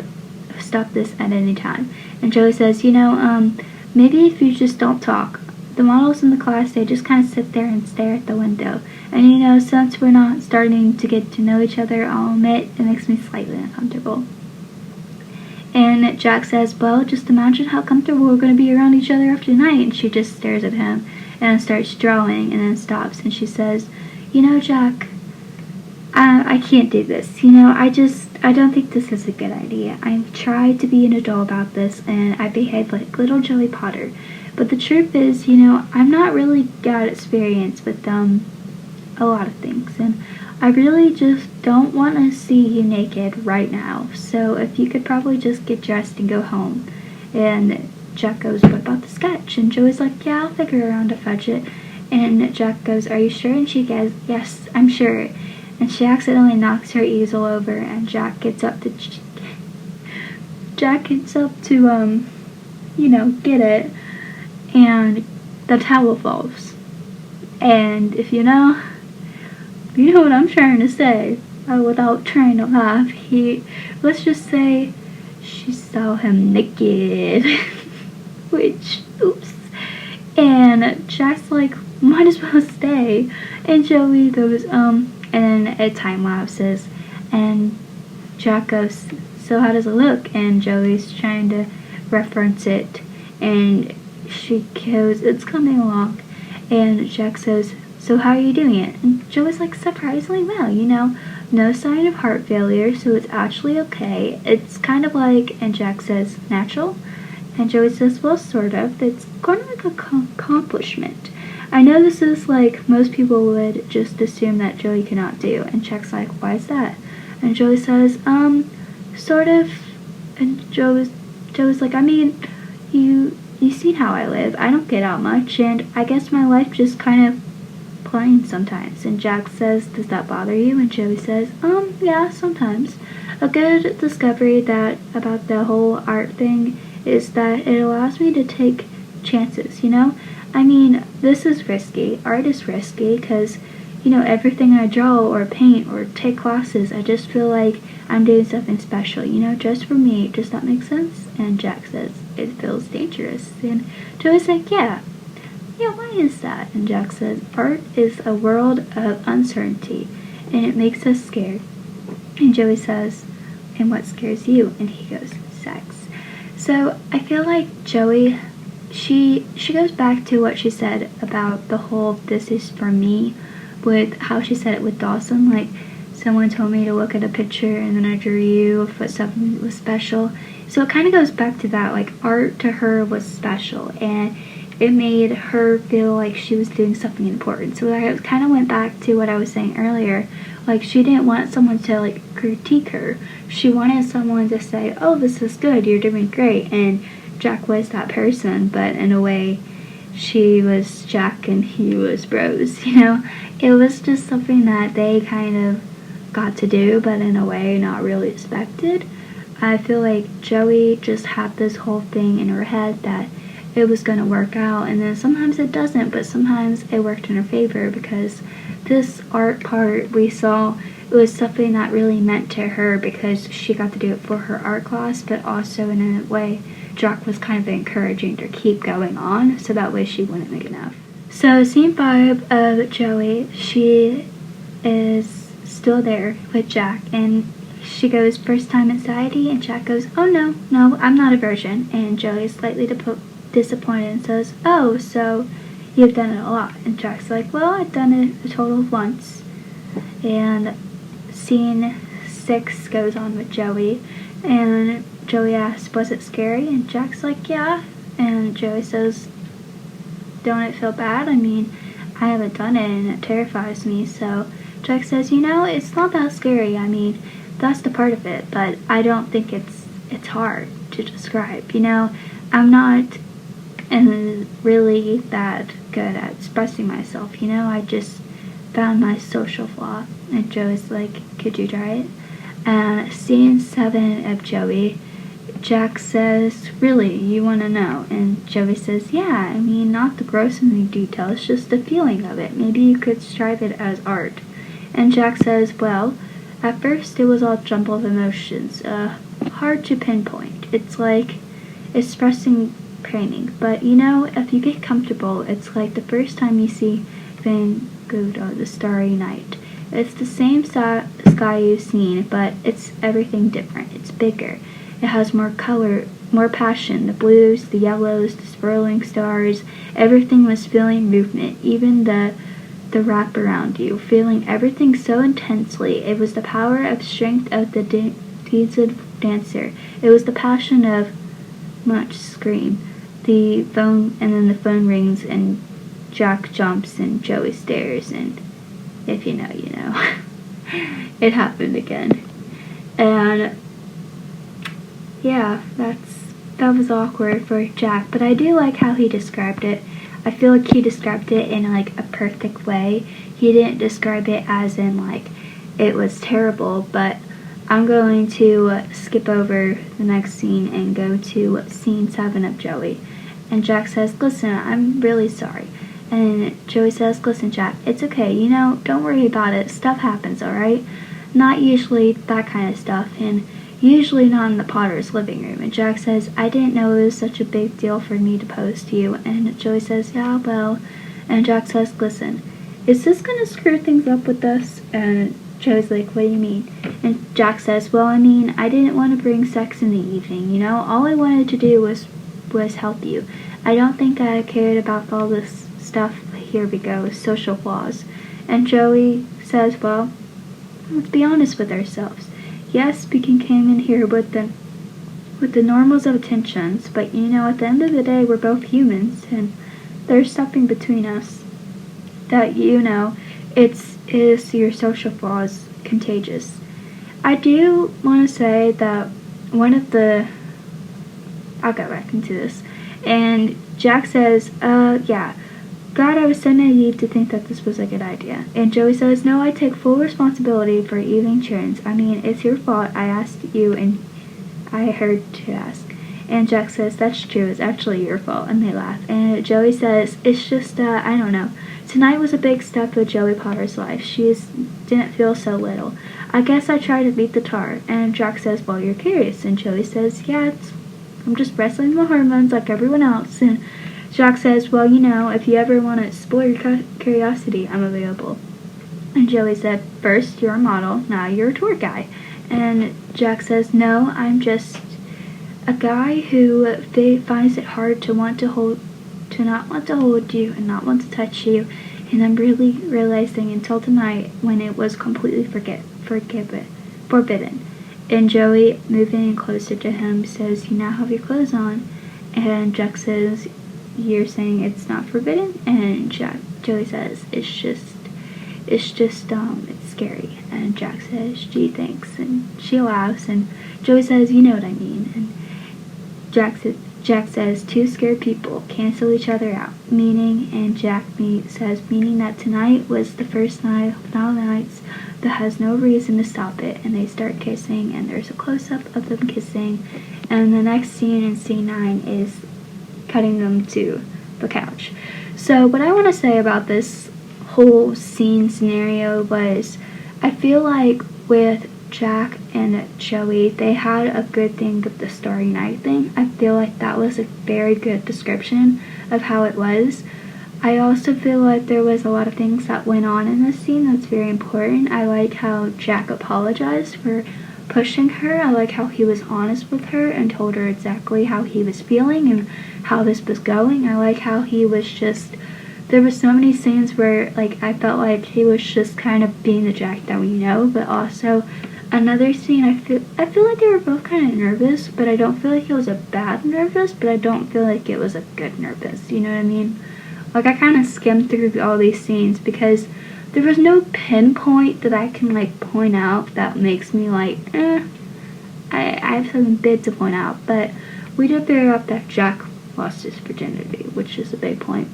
this at any time. And Joey says, maybe if you just don't talk. The models in the class, they just kind of sit there and stare at the window. And since we're not starting to get to know each other, I'll admit it makes me slightly uncomfortable. And Jack says, well, just imagine how comfortable we're going to be around each other after tonight. And she just stares at him and starts drawing and then stops. And she says, Jack, I can't do this. I don't think this is a good idea. I've tried to be an adult about this and I behave like little Joey Potter. But the truth is, I'm not really got experience with a lot of things. And I really just don't want to see you naked right now. So if you could probably just get dressed and go home. And Jack goes, what about the sketch? And Joey's like, yeah, I'll figure around to fetch it. And Jack goes, are you sure? And she goes, yes, I'm sure. And she accidentally knocks her easel over, and Jack gets up to get it, and the towel falls. And if you know what I'm trying to say, without trying to laugh, let's just say she saw him naked, which, oops. And Jack's like, might as well stay. And Joey goes, and then it time lapses, and Jack goes, so how does it look? And Joey's trying to reference it, and she goes, it's coming along. And Jack says, so how are you doing it? And Joey's like, surprisingly well, no sign of heart failure, so it's actually okay. It's kind of like, and Jack says, natural? And Joey says, well, sort of. It's kind of like an accomplishment. I know this is like most people would just assume that Joey cannot do. And Jack's like, why is that? And Joey says, sort of. And Joey's like, I mean, you seen how I live. I don't get out much, and I guess my life just kind of plain sometimes. And Jack says, does that bother you? And Joey says, yeah, sometimes. A good discovery about the whole art thing is that it allows me to take chances, I mean, this is risky. Art is risky because, everything I draw or paint or take classes, I just feel like I'm doing something special, just for me. Does that make sense? And Jack says, it feels dangerous. And Joey's like, yeah, why is that? And Jack says, art is a world of uncertainty, and it makes us scared. And Joey says, and what scares you? And he goes, sex. So I feel like Joey, she goes back to what she said about the whole this is for me, with how she said it with Dawson, like someone told me to look at a picture and then I drew you if something was special. So it kind of goes back to that, like art to her was special and it made her feel like she was doing something important. So I kind of went back to what I was saying earlier, like she didn't want someone to like critique her. She wanted someone to say, oh, this is good, you're doing great. And Jack was that person, but in a way she was Jack and he was Rose, It was just something that they kind of got to do, but in a way not really expected. I feel like Joey just had this whole thing in her head that it was going to work out, and then sometimes it doesn't, but sometimes it worked in her favor because this art part we saw, it was something that really meant to her because she got to do it for her art class, but also in a way Jack was kind of encouraging her to keep going on so that way she wouldn't make enough. So scene 5 of Joey, she is still there with Jack and she goes, first time anxiety, and Jack goes, oh no, I'm not a virgin. And Joey's slightly disappointed and says, oh, so you've done it a lot. And Jack's like, well, I've done it a total of once. And scene 6 goes on with Joey, and Joey asks, was it scary? And Jack's like, yeah. And Joey says, don't it feel bad? I mean, I haven't done it and it terrifies me. So Jack says, it's not that scary. I mean, that's the part of it, but I don't think it's hard to describe. I'm not really that good at expressing myself. I just found my social flaw. And Joey's like, could you try it? And scene 7 of Joey, Jack says, really, you want to know? And Joey says, yeah, I mean, not the gross in the details, just the feeling of it. Maybe you could describe it as art. And Jack says, well, at first it was all jumble of emotions, hard to pinpoint. It's like expressing painting. But, if you get comfortable, it's like the first time you see Van Gogh, The Starry Night. It's the same sky you've seen, but it's everything different. It's bigger. It has more color, more passion. The blues, the yellows, the swirling stars. Everything was feeling movement, even the wrap around you, feeling everything so intensely. It was the power of strength of the deeds of dancer. It was the passion of much scream. The phone, and then the phone rings, and Jack jumps, and Joey stares, and if you know, you know. It happened again. And yeah, that was awkward for Jack, but I do like how he described it. I feel like he described it in like a perfect way. He didn't describe it as in like it was terrible, but I'm going to skip over the next scene and go to scene 7 of Joey. And Jack says, "Listen, I'm really sorry." And Joey says, "Listen, Jack, it's okay. You know, don't worry about it. Stuff happens, alright? Not usually that kind of stuff, and usually not in the Potter's living room." And Jack says, "I didn't know it was such a big deal for me to post to you." And Joey says, "Yeah, well." And Jack says, "Listen, is this going to screw things up with us?" And Joey's like, "What do you mean?" And Jack says, "Well, I mean, I didn't want to bring sex in the evening, you know? All I wanted to do was help you. I don't think I cared about all this stuff." Here we go, social flaws. And Joey says, "Well, let's be honest with ourselves. Yes, we came in here with the normals of attentions, but you know, at the end of the day, we're both humans, and there's something between us that, you know, is your social flaws contagious." I do want to say that I'll get back into this. And Jack says, yeah, God, I was so naive to think that this was a good idea." And Joey says, "No, I take full responsibility for evening churns. I mean, it's your fault. I asked you, and I heard to ask." And Jack says, "That's true. It's actually your fault." And they laugh. And Joey says, "It's just, I don't know. Tonight was a big step in Joey Potter's life. Didn't feel so little. I guess I tried to beat the tar." And Jack says, "Well, you're curious." And Joey says, "Yeah, I'm just wrestling my hormones like everyone else." And Jack says, "Well, you know, if you ever want to explore your curiosity, I'm available." And Joey said, "First, you're a model. Now you're a tour guy." And Jack says, "No, I'm just a guy who finds it hard to not want to hold you and not want to touch you. And I'm really realizing until tonight when it was completely forbidden." And Joey, moving closer to him, says, "You now have your clothes on." And Jack says, "You're saying it's not forbidden?" And Joey says, it's scary." And Jack says, "Gee, thanks." And she laughs, and Joey says, "You know what I mean." And Jack says, "Two scared people cancel each other out." And Jack says, "Meaning that tonight was the first night of all nights that has no reason to stop it." And they start kissing, and there's a close-up of them kissing. And the next scene in scene 9 is cutting them to the couch. So what I want to say about this whole scene scenario was, I feel like with Jack and Joey, they had a good thing with the Starry Night thing. I feel like that was a very good description of how it was. I also feel like there was a lot of things that went on in this scene that's very important. I like how Jack apologized for pushing her. I like how he was honest with her and told her exactly how he was feeling and how this was going. I like how he was just, there were so many scenes where like I felt like he was just kind of being the Jack that we know, but also another scene I feel like they were both kind of nervous, but I don't feel like it was a bad nervous, but I don't feel like it was a good nervous, you know what I mean? Like I kind of skimmed through all these scenes because there was no pinpoint that I can like point out that makes me like, I have something big to point out, but we did figure out that Jack lost his virginity, which is a big point.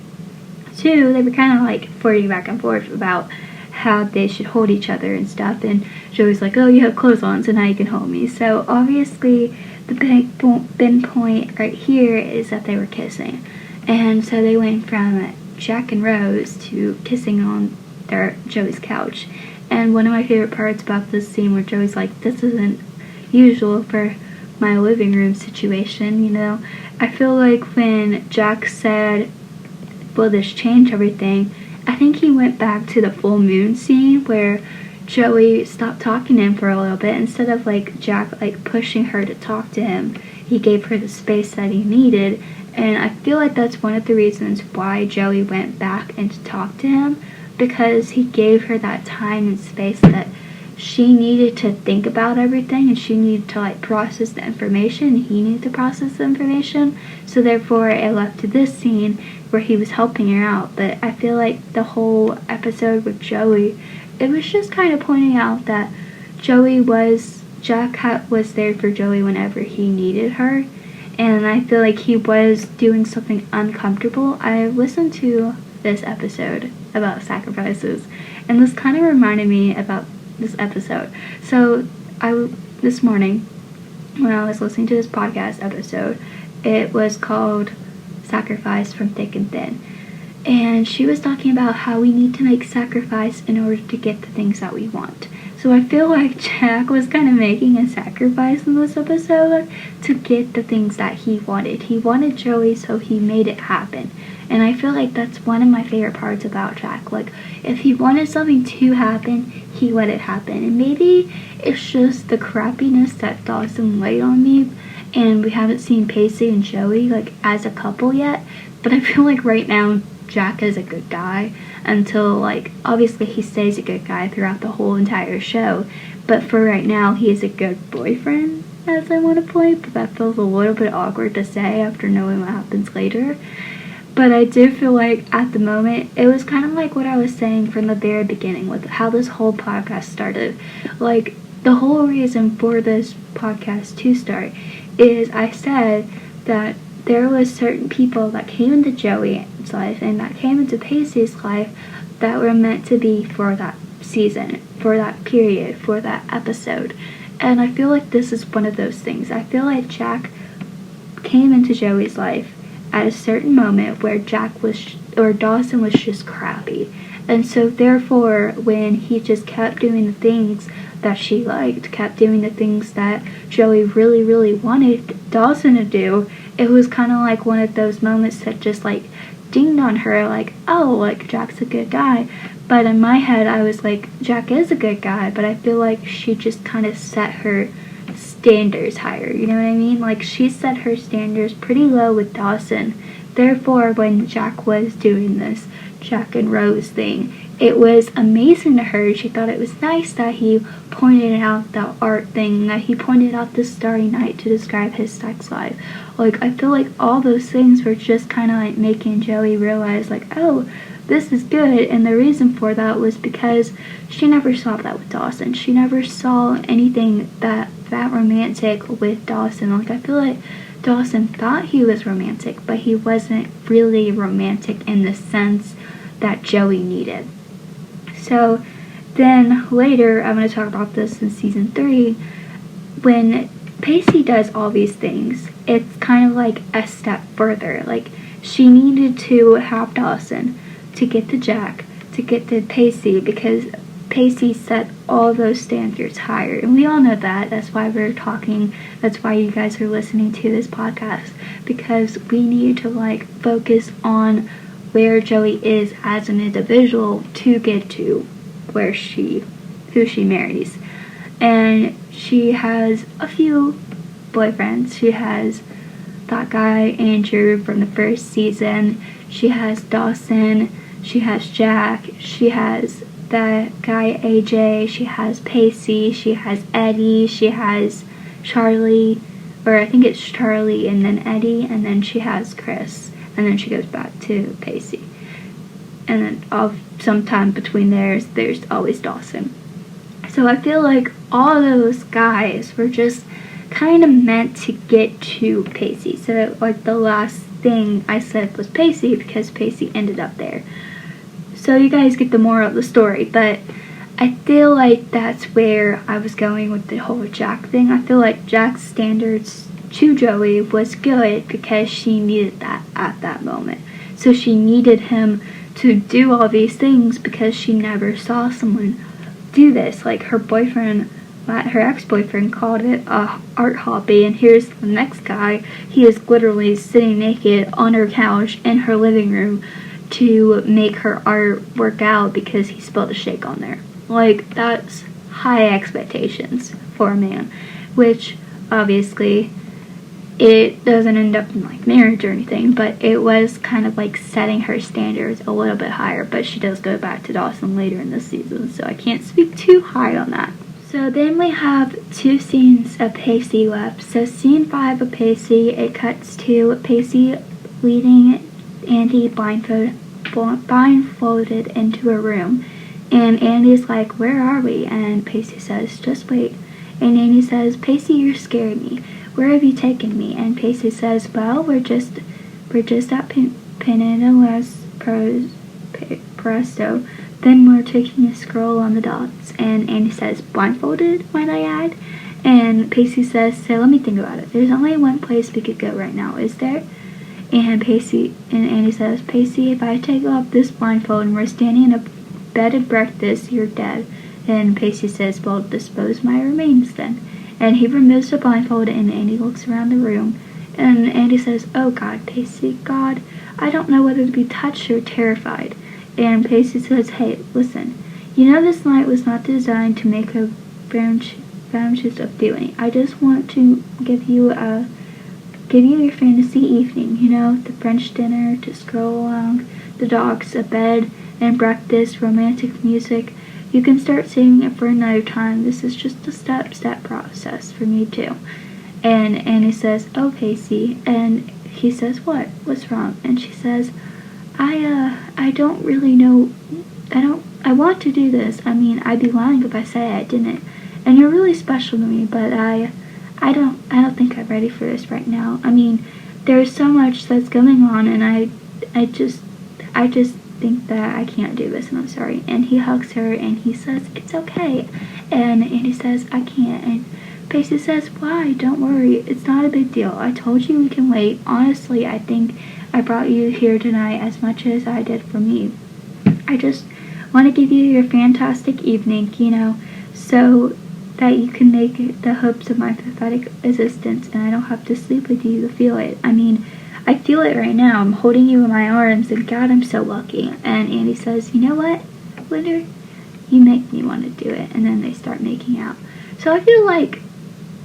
2, they were kind of like flirting back and forth about how they should hold each other and stuff, and Joey's like, "Oh, you have clothes on, so now you can hold me." So obviously the big point right here is that they were kissing, and so they went from Jack and Rose to kissing on Joey's couch. And one of my favorite parts about this scene where Joey's like, "This isn't usual for my living room situation," you know. I feel like when Jack said, "Will this change everything?" I think he went back to the full moon scene where Joey stopped talking to him for a little bit. Instead of like Jack like pushing her to talk to him, he gave her the space that he needed. And I feel like that's one of the reasons why Joey went back and talked to him, because he gave her that time and space that she needed to think about everything, and she needed to like process the information, and he needed to process the information. So therefore it left to this scene where he was helping her out. But I feel like the whole episode with Joey, it was just kind of pointing out that Jack was there for Joey whenever he needed her. And I feel like he was doing something uncomfortable. I listened to this episode about sacrifices, and this kind of reminded me about this episode. So this morning, when I was listening to this podcast episode, it was called Sacrifice from Thick and Thin. And she was talking about how we need to make sacrifice in order to get the things that we want. So I feel like Jack was kind of making a sacrifice in this episode to get the things that he wanted. He wanted Joey, so he made it happen. And I feel like that's one of my favorite parts about Jack. Like, if he wanted something to happen, he let it happen. And maybe it's just the crappiness that Dawson laid on me, and we haven't seen Pacey and Joey, like, as a couple yet. But I feel like right now, Jack is a good guy until, like, obviously he stays a good guy throughout the whole entire show. But for right now, he is a good boyfriend, as I want to point. But that feels a little bit awkward to say after knowing what happens later. But I do feel like at the moment, it was kind of like what I was saying from the very beginning with how this whole podcast started. Like, the whole reason for this podcast to start is I said that there was certain people that came into Joey's life and that came into Pacey's life that were meant to be for that season, for that period, for that episode. And I feel like this is one of those things. I feel like Jack came into Joey's life at a certain moment where Dawson was just crappy. And so therefore, when he just kept doing the things that she liked, kept doing the things that Joey really, really wanted Dawson to do, it was kind of like one of those moments that just like dinged on her, like, oh, like, Jack's a good guy. But in my head, I was like, Jack is a good guy, but I feel like she just kind of set her standards higher, you know what I mean? Like, she set her standards pretty low with Dawson. Therefore, when Jack was doing this Jack and Rose thing, it was amazing to her. She thought it was nice that he pointed out the art thing, that he pointed out the starry night to describe his sex life. Like, I feel like all those things were just kind of like making Joey realize, like, oh, this is good. And the reason for that was because she never saw that with Dawson. She never saw anything that romantic with Dawson. Like, I feel like Dawson thought he was romantic, but he wasn't really romantic in the sense that Joey needed. So then later, I'm going to talk about this in season 3, when Pacey does all these things, it's kind of like a step further. Like, she needed to have Dawson to get to Jack, to get to Pacey, because Pacey set all those standards higher. And we all know that. That's why we're talking. That's why you guys are listening to this podcast, because we need to, like, focus on where Joey is as an individual to get to who she marries. And she has a few boyfriends. She has that guy Andrew from the first season. She has Dawson. She has Jack. She has that guy AJ. She has Pacey. She has Eddie. She has Charlie, or I think it's Charlie and then Eddie, and then she has Chris. And then she goes back to Pacey. And then sometime between there's always Dawson. So I feel like all those guys were just kind of meant to get to Pacey. So, like, the last thing I said was Pacey because Pacey ended up there. So you guys get the moral of the story. But I feel like that's where I was going with the whole Jack thing. I feel like Jack's standards to Joey was good because she needed that at that moment. So she needed him to do all these things because she never saw someone do this. Like, her ex-boyfriend called it a art hobby, and here's the next guy. He is literally sitting naked on her couch in her living room to make her art work out because he spilled a shake on there. Like, that's high expectations for a man, which obviously it doesn't end up in like marriage or anything, but it was kind of like setting her standards a little bit higher. But she does go back to Dawson later in the season, so I can't speak too high on that. So then we have 2 scenes of Pacey left. So scene 5 of Pacey, it cuts to Pacey leading Andy blindfolded into a room. And Andy's like, "Where are we?" And Pacey says, "Just wait." And Andy says, "Pacey, you're scaring me. Where have you taken me?" And Pacey says, "Well, we're just at Pineda Presto. Then we're taking a scroll on the dots." And Andy says, "Blindfolded, might I add?" And Pacey says, "So let me think about it. There's only one place we could go right now, is there?" And Andy says, "Pacey, if I take off this blindfold and we're standing in a bed of breakfast, you're dead." And Pacey says, "Well, dispose my remains then." And he removes the blindfold, and Andy looks around the room. And Andy says, "Oh God, Pacey, God, I don't know whether to be touched or terrified." And Pacey says, "Hey, listen, you know this night was not designed to make a branches of feeling. I just want to give you your fantasy evening, you know, the French dinner, to stroll along the docks, a bed and breakfast, romantic music. You can start saving it for another time. This is just a step process for me too." And Annie says, "Oh, Pacey." And he says, "What? What's wrong?" And she says, I don't really know. I want to do this. I mean, I'd be lying if I say I didn't. And you're really special to me, but I don't think I'm ready for this right now. I mean, there's so much that's going on, and I just think that I can't do this, and I'm sorry." And he hugs her, and he says, "It's okay." And Andy says, "I can't." And Pacey says, "Why? Don't worry. It's not a big deal. I told you we can wait. Honestly, I think I brought you here tonight as much as I did for me. I just want to give you your fantastic evening, you know, so that you can make the hopes of my pathetic existence, and I don't have to sleep with you to feel it. I mean, I feel it right now. I'm holding you in my arms, and God, I'm so lucky." And Andy says, "You know what, Witter? You make me want to do it." And then they start making out. So I feel like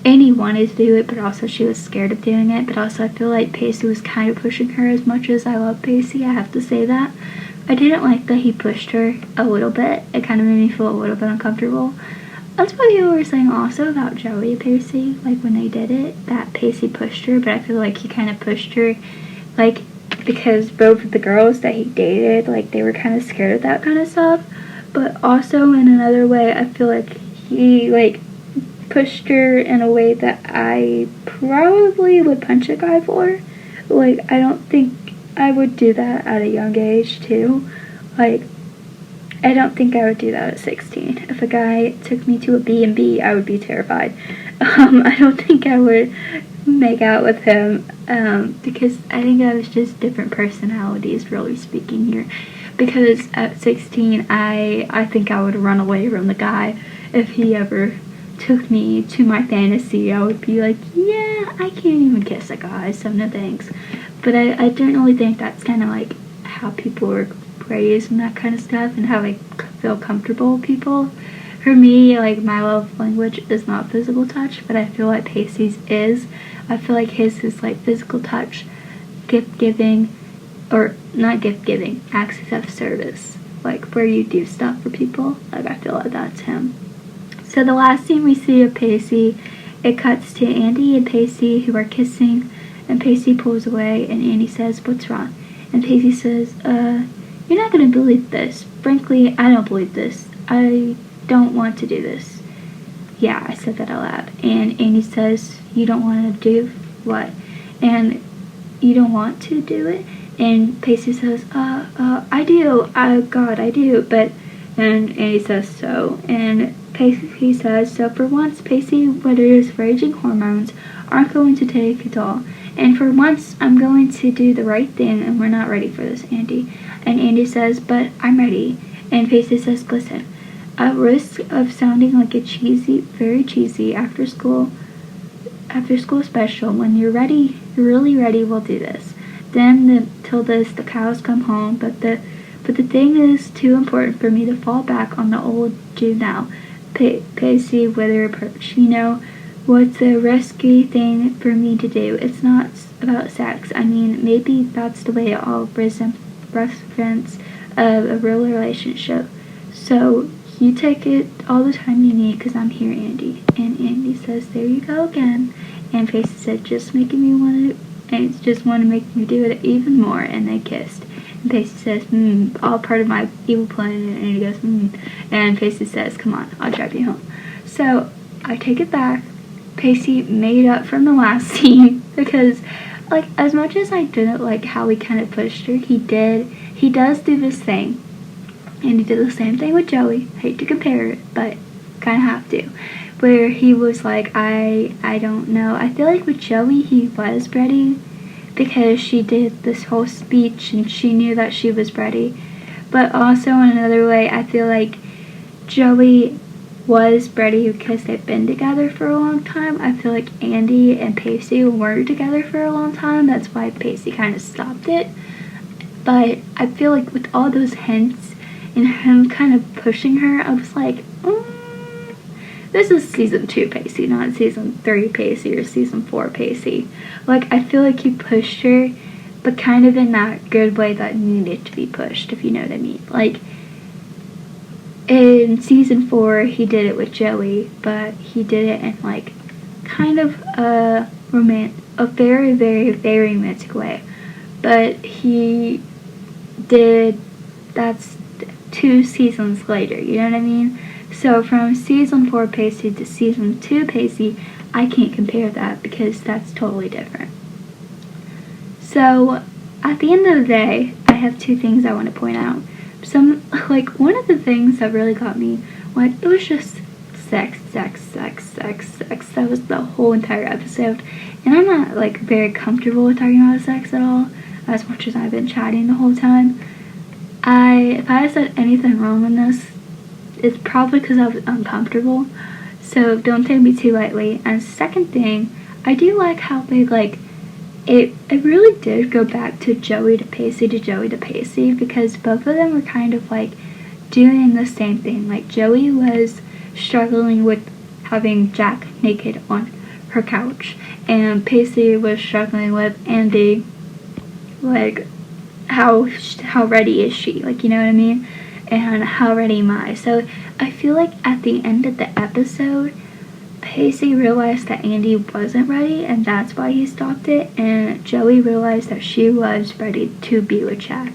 Annie wanted to do it, but also she was scared of doing it. But also I feel like Pacey was kind of pushing her. As much as I love Pacey, I have to say that I didn't like that he pushed her a little bit. It kind of made me feel a little bit uncomfortable. That's what people were saying also about Joey and Pacey, like when they did it, that Pacey pushed her, but I feel like he kind of pushed her, like, because both of the girls that he dated, like, they were kind of scared of that kind of stuff. But also in another way, I feel like he, like, pushed her in a way that I probably would punch a guy for. Like, I don't think I would do that at a young age, too. Like, I don't think I would do that at 16. If a guy took me to a B&B, I would be terrified. I don't think I would make out with him, because I think I was just different personalities, really speaking here. Because at 16, I think I would run away from the guy if he ever took me to my fantasy. I would be like, yeah, I can't even kiss a guy, so no thanks. But I don't really think that's kind of like how people are raised and that kind of stuff, and how I feel comfortable with people. For me, like, my love language is not physical touch, but I feel like Pacey's is. I feel like his is like physical touch, gift giving, or not gift giving, acts of service, like where you do stuff for people. Like, I feel like that's him. So the last scene we see of Pacey, it cuts to Andy and Pacey who are kissing, and Pacey pulls away, and Andy says, "What's wrong?" And Pacey says, "You're not going to believe this. Frankly, I don't believe this. I don't want to do this." Yeah, I said that out loud. And Andy says, "You don't want to do what?" And you don't want to do it? And Pacey says, I do. God, I do. And Andy says, "So." And Pacey says, "So for once, Pacey Witter's raging hormones aren't going to take a toll. And for once, I'm going to do the right thing, and we're not ready for this, Andy." And Andy says, "But I'm ready." And Pacey says, "Listen, at risk of sounding like a very cheesy after school special, when you're ready, you're really ready, we'll do this. Then the cows come home, but but the thing is too important for me to fall back on the old do now. Pacey, Witter approach. You know, what's a risky thing for me to do? It's not about sex. I mean, maybe that's the way all reference of a real relationship. So you take it all the time you need, because I'm here, Andy. And Andy says, there you go again. And Pacey said, just want to make me do it even more. And they kissed. And Pacey says, all part of my evil plan. And Andy goes, And Pacey says, come on, I'll drive you home. So I take it back. Pacey made up from the last scene, because, like, as much as I didn't like how he kind of pushed her, he does do this thing. And he did the same thing with Joey. Hate to compare it, but kind of have to. Where he was like, I don't know. I feel like with Joey, he was ready, because she did this whole speech and she knew that she was ready. But also in another way, I feel like Joey was ready because they've been together for a long time. I feel like Andy and Pacey were together for a long time. That's why Pacey kind of stopped it. But I feel like with all those hints and him kind of pushing her, I was like, this is season 2 Pacey, not season 3 Pacey or season 4 Pacey. Like, I feel like he pushed her, but kind of in that good way that needed to be pushed, if you know what I mean. Like, in season 4, he did it with Joey, but he did it in, like, kind of a very, very, very romantic way. But he did, that's 2 seasons later, you know what I mean? So from season 4 Pacey to season 2 Pacey, I can't compare that, because that's totally different. So at the end of the day, I have 2 things I want to point out. One of the things that really got me, it was just sex. That was the whole entire episode. And I'm not, very comfortable with talking about sex at all, as much as I've been chatting the whole time. If I had said anything wrong in this, it's probably because I was uncomfortable. So don't take me too lightly. And second thing, I do like how they, it really did go back to Joey to Pacey, because both of them were kind of, doing the same thing. Like, Joey was struggling with having Jack naked on her couch, and Pacey was struggling with Andy, how ready is she, you know what I mean, and how ready am I. So I feel like at the end of the episode, Pacey realized that Andy wasn't ready, and that's why he stopped it, and Joey realized that she was ready to be with Jack.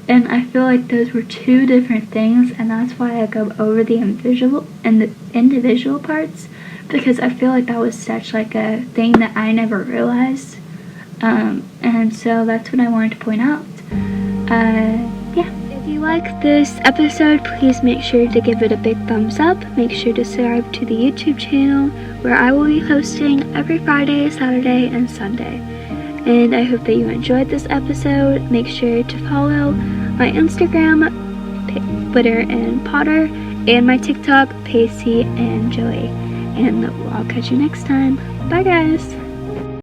And I feel like those were 2 different things, and that's why I go over the individual parts, because I feel like that was such a thing that I never realized. And so that's what I wanted to point out. Yeah. If you like this episode, please make sure to give it a big thumbs up. Make sure to subscribe to the YouTube channel, where I will be posting every Friday, Saturday, and Sunday. And I hope that you enjoyed this episode. Make sure to follow my Instagram, Witter and Potter, and my TikTok, Pacey and Joey. And I'll catch you next time. Bye, guys!